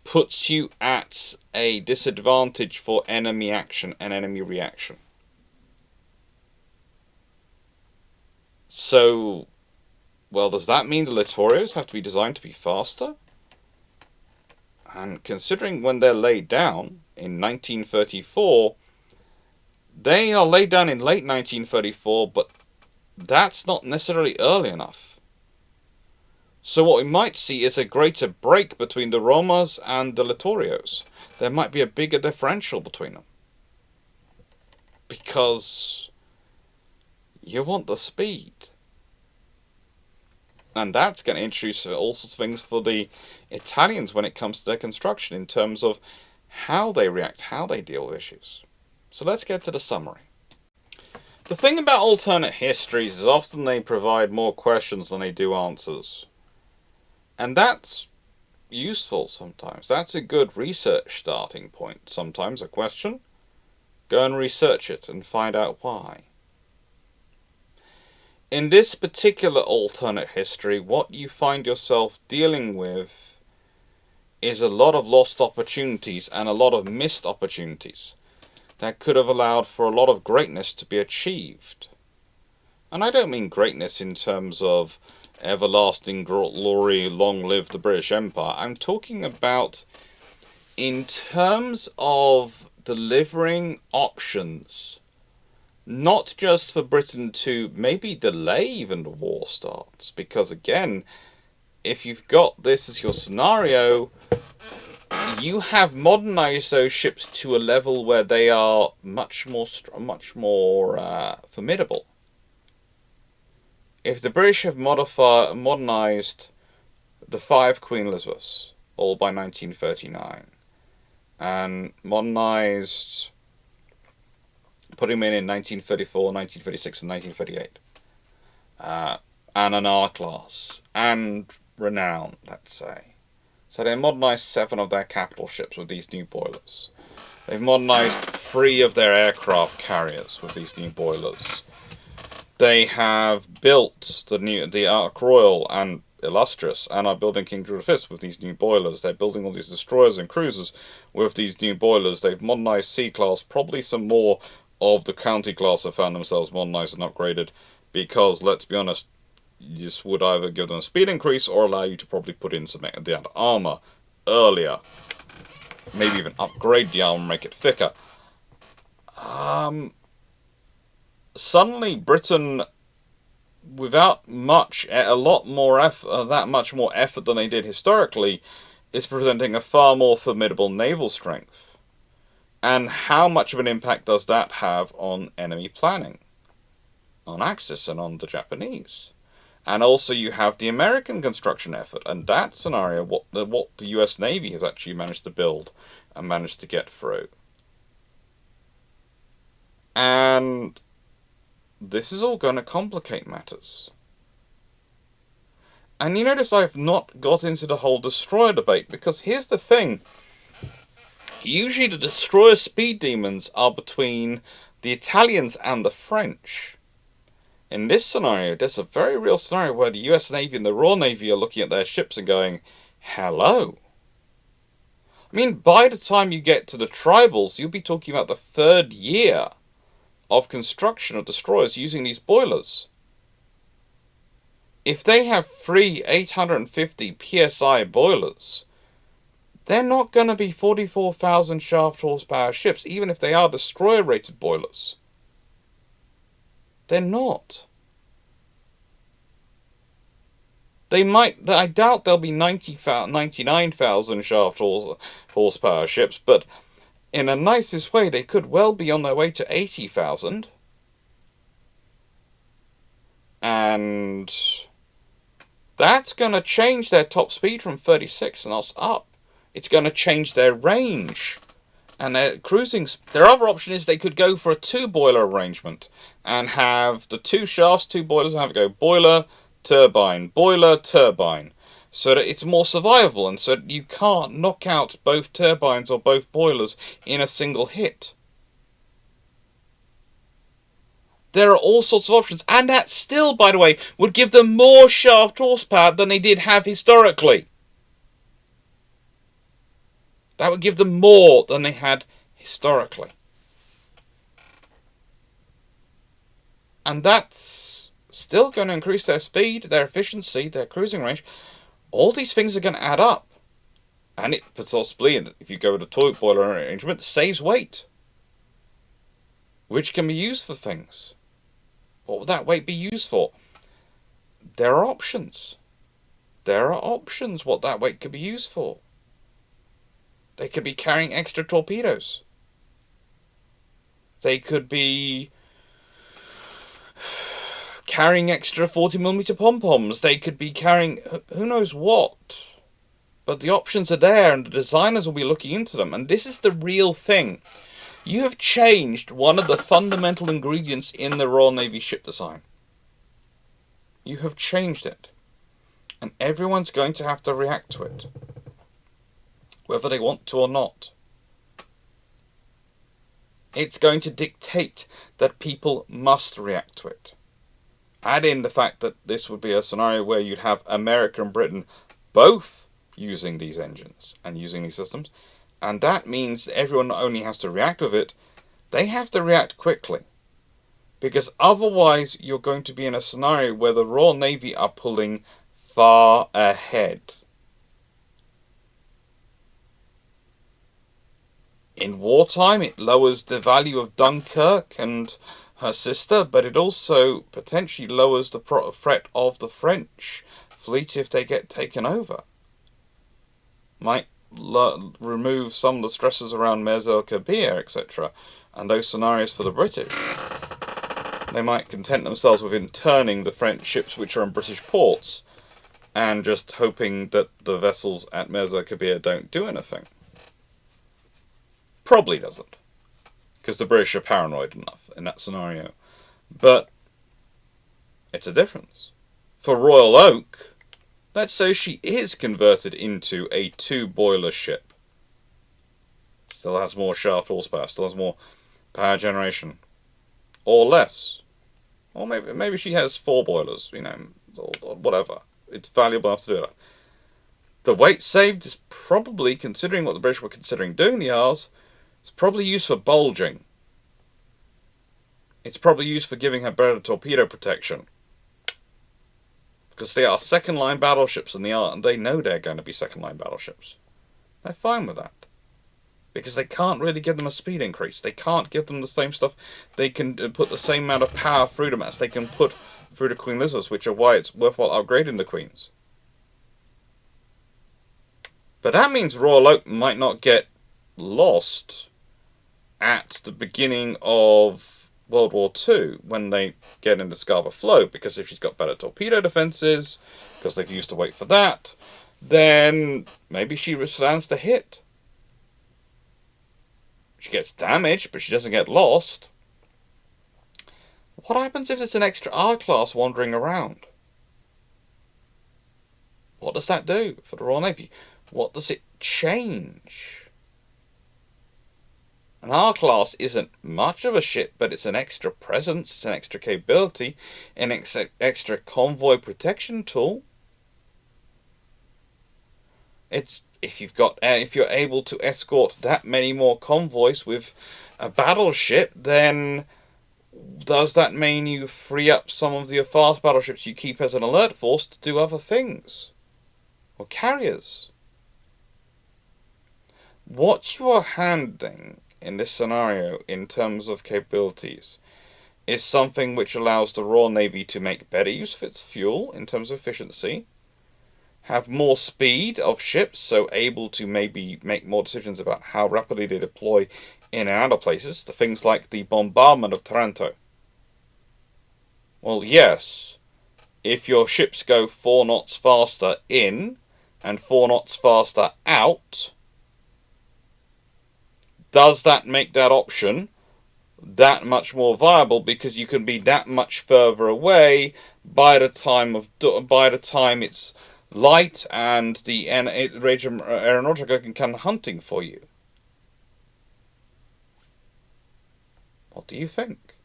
puts you at a disadvantage for enemy action and enemy reaction. So, well, does that mean the Littorios have to be designed to be faster? And considering when they're laid down in 1934, they are laid down in late 1934, but that's not necessarily early enough. So what we might see is a greater break between the Romas and the Littorios. There might be a bigger differential between them. Because you want the speed. And that's going to introduce all sorts of things for the Italians when it comes to their construction, in terms of how they react, how they deal with issues. So let's get to the summary. The thing about alternate histories is often they provide more questions than they do answers. And that's useful sometimes. That's a good research starting point. Sometimes a question, go and research it and find out why. In this particular alternate history, what you find yourself dealing with is a lot of lost opportunities and a lot of missed opportunities that could have allowed for a lot of greatness to be achieved. And I don't mean greatness in terms of everlasting glory, long live the British Empire. I'm talking about in terms of delivering options, not just for Britain to maybe delay even the war starts, because again, if you've got this as your scenario, you have modernized those ships to a level where they are much more formidable. If the British have modernized the 5 Queen Elizabeths, all by 1939, and modernized, putting them in 1934, 1936, and 1938, and an R-class, and Renown, let's say. So they modernized 7 of their capital ships with these new boilers. They've modernized 3 of their aircraft carriers with these new boilers. They have built the Ark Royal and Illustrious, and are building King George V with these new boilers. They're building all these destroyers and cruisers with these new boilers. They've modernised C-Class. Probably some more of the County class have found themselves modernised and upgraded, because, let's be honest, this would either give them a speed increase or allow you to probably put in some the armour earlier. Maybe even upgrade the armour and make it thicker. Suddenly Britain, without a lot more effort, that much more effort than they did historically, is presenting a far more formidable naval strength. And how much of an impact does that have on enemy planning? On Axis and on the Japanese? And also you have the American construction effort, and that scenario, what the US Navy has actually managed to build and managed to get through. And this is all going to complicate matters. And you notice I've not got into the whole destroyer debate, because here's the thing. Usually the destroyer speed demons are between the Italians and the French. In this scenario, there's a very real scenario where the US Navy and the Royal Navy are looking at their ships and going, hello. I mean, by the time you get to the tribals, you'll be talking about the 3rd year of construction of destroyers using these boilers. If they have 3 850 psi boilers, they're not going to be 44,000 shaft horsepower ships, even if they are destroyer rated boilers. They're not. I doubt there'll be 99,000 shaft horsepower ships, but in a nicest way, they could well be on their way to 80,000. And that's going to change their top speed from 36 knots up. It's going to change their range and their cruising. Their other option is they could go for a 2-boiler arrangement and have the 2 shafts, 2 boilers, and have it go boiler, turbine, so that it's more survivable, and so you can't knock out both turbines or both boilers in a single hit. There are all sorts of options, and that still, by the way, would give them more shaft horsepower than they did have historically. That would give them more than they had historically. And that's still going to increase their speed, their efficiency, their cruising range. All these things are going to add up. And it possibly, if you go with a toilet boiler arrangement, saves weight, which can be used for things. What would that weight be used for? There are options. There are options what that weight could be used for. They could be carrying extra torpedoes. They could be carrying extra 40mm pom-poms. They could be carrying who knows what. But the options are there, and the designers will be looking into them. And this is the real thing. You have changed one of the fundamental ingredients in the Royal Navy ship design. You have changed it. And everyone's going to have to react to it, whether they want to or not. It's going to dictate that people must react to it. Add in the fact that this would be a scenario where you'd have America and Britain both using these engines and using these systems, and that means that everyone not only has to react with it, they have to react quickly. Because otherwise you're going to be in a scenario where the Royal Navy are pulling far ahead. In wartime, it lowers the value of Dunkirk and her sister, but it also potentially lowers the threat of the French fleet if they get taken over. Might remove some of the stresses around Mers el-Kabir, etc. And those scenarios for the British. They might content themselves with interning the French ships which are in British ports and just hoping that the vessels at Mers el-Kabir don't do anything. Probably doesn't, because the British are paranoid enough in that scenario. But it's a difference. For Royal Oak, let's say she is converted into a 2-boiler ship. Still has more shaft horsepower, still has more power generation. Or less. Or maybe she has 4 boilers, or whatever. It's valuable enough to do that. The weight saved is probably, considering what the British were considering doing the R's, it's probably used for bulging. It's probably used for giving her better torpedo protection. Because they are second-line battleships in the art, and they know they're going to be second-line battleships. They're fine with that. Because they can't really give them a speed increase. They can't give them the same stuff. They can put the same amount of power through them as they can put through the Queen Elizabeths, which are why it's worthwhile upgrading the Queens. But that means Royal Oak might not get lost at the beginning of World War II when they get into Scarborough Float, because if she's got better torpedo defences, because they've used to wait for that, then maybe she stands to hit. She gets damaged, but she doesn't get lost. What happens if there's an extra R-class wandering around? What does that do for the Royal Navy? What does it change? An R-class isn't much of a ship, but it's an extra presence, it's an extra capability, an extra convoy protection tool. It's if you're able to escort that many more convoys with a battleship, then does that mean you free up some of the fast battleships you keep as an alert force to do other things? Or carriers? What you are handling in this scenario in terms of capabilities is something which allows the Royal Navy to make better use of its fuel in terms of efficiency, have more speed of ships, so able to maybe make more decisions about how rapidly they deploy in and out of places, the things like the bombardment of Taranto. Well, yes, if your ships go 4 knots faster in and 4 knots faster out, does that make that option that much more viable, because you can be that much further away by the time it's light and the Regia Aeronautica can come hunting for you? What do you think?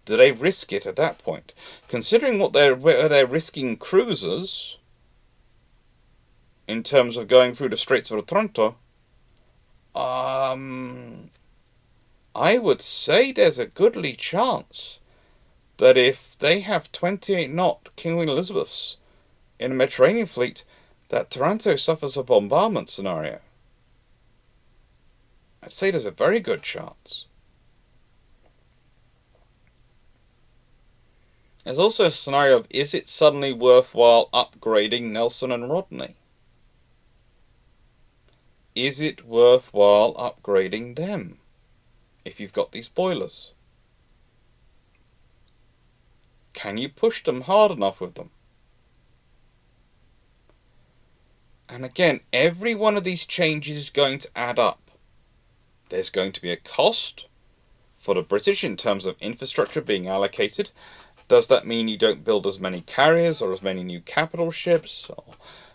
Do they risk it at that point? Considering what they're risking cruisers in terms of going through the Straits of Otranto, I would say there's a goodly chance that if they have 28-knot Queen Elizabeths in a Mediterranean fleet, that Taranto suffers a bombardment scenario. I'd say there's a very good chance. There's also a scenario of, is it suddenly worthwhile upgrading Nelson and Rodney? Is it worthwhile upgrading them if you've got these boilers? Can you push them hard enough with them? And again, every one of these changes is going to add up. There's going to be a cost for the British in terms of infrastructure being allocated. Does that mean you don't build as many carriers or as many new capital ships?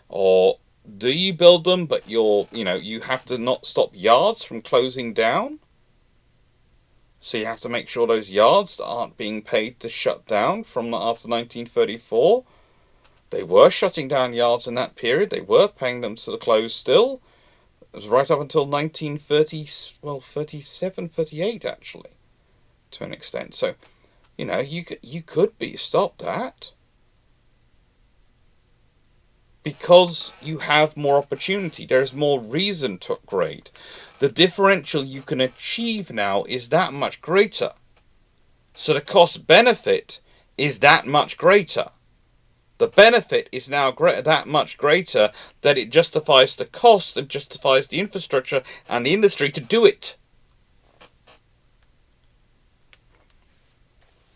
Or do you build them, but you have to not stop yards from closing down? So you have to make sure those yards aren't being paid to shut down from after 1934. They were shutting down yards in that period. They were paying them to close still. It was right up until 37, 38 actually, to an extent. So, you could stop that, because you have more opportunity. There's more reason to upgrade. The differential you can achieve now is that much greater. So the cost benefit is that much greater. The benefit is now that much greater that it justifies the cost and justifies the infrastructure and the industry to do it.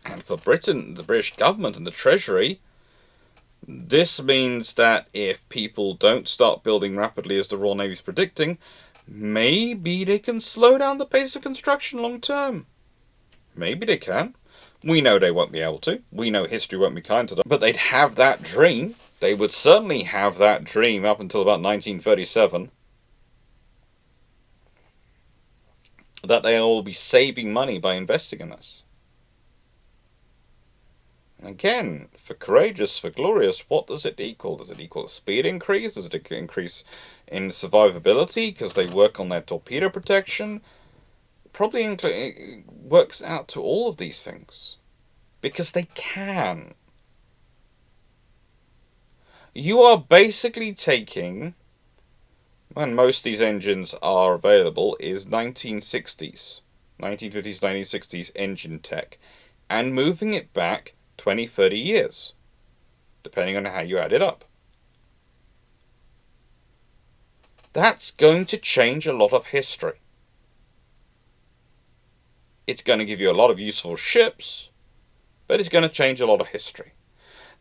And for Britain, the British government and the Treasury, this means that if people don't start building rapidly as the Royal Navy is predicting, maybe they can slow down the pace of construction long term. Maybe they can. We know they won't be able to. We know history won't be kind to them. But they'd have that dream. They would certainly have that dream up until about 1937. That they will be saving money by investing in this. And again, for courageous, for glorious, what does it equal? Does it equal a speed increase? Does it increase in survivability because they work on their torpedo protection? Probably it works out to all of these things. Because they can. You are basically taking, when most of these engines are available, is 1960s, 1950s, 1960s engine tech, and moving it back 20, 30 years, depending on how you add it up. That's going to change a lot of history. It's going to give you a lot of useful ships, but it's going to change a lot of history.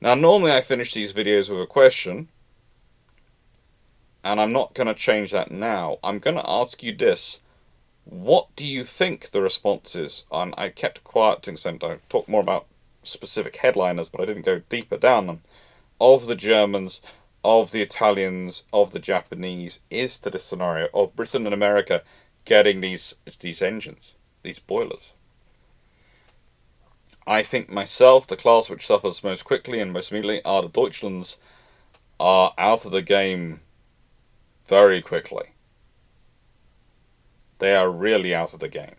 Now, normally I finish these videos with a question, and I'm not going to change that now. I'm going to ask you this. What do you think the response is? And I kept quiet to an extent. I talked more about specific headliners, but I didn't go deeper down them. Of the Germans, of the Italians, of the Japanese, is to this scenario of Britain and America getting these engines, these boilers. I think myself, the class which suffers most quickly and most immediately are the Deutschlands, are out of the game very quickly. They are really out of the game.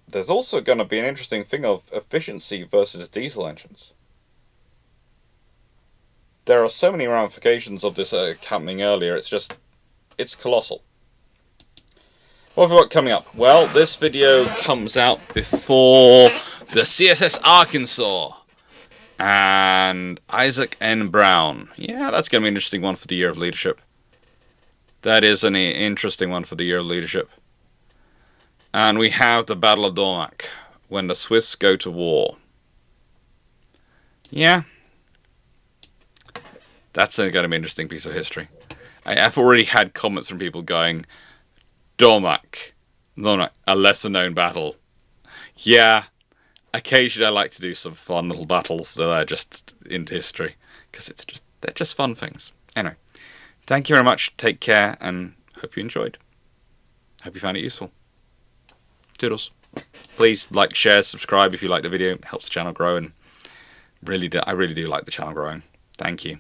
There's also going to be an interesting thing of efficiency versus diesel engines. There are so many ramifications of this happening earlier, it's colossal. What have we got coming up? Well, this video comes out before the CSS Arkansas and Isaac N. Brown. Yeah, that's going to be an interesting one for the Year of Leadership. That is an interesting one for the Year of Leadership. And we have the Battle of Dornach, when the Swiss go to war. Yeah. That's going to be an interesting piece of history. I've already had comments from people going, Dornach, a lesser known battle. Yeah, occasionally I like to do some fun little battles that are just into history, because they're just fun things. Anyway, thank you very much, take care, and hope you enjoyed. Hope you found it useful. Toodles. Please like, share, subscribe if you like the video. It helps the channel grow, and I really do like the channel growing. Thank you.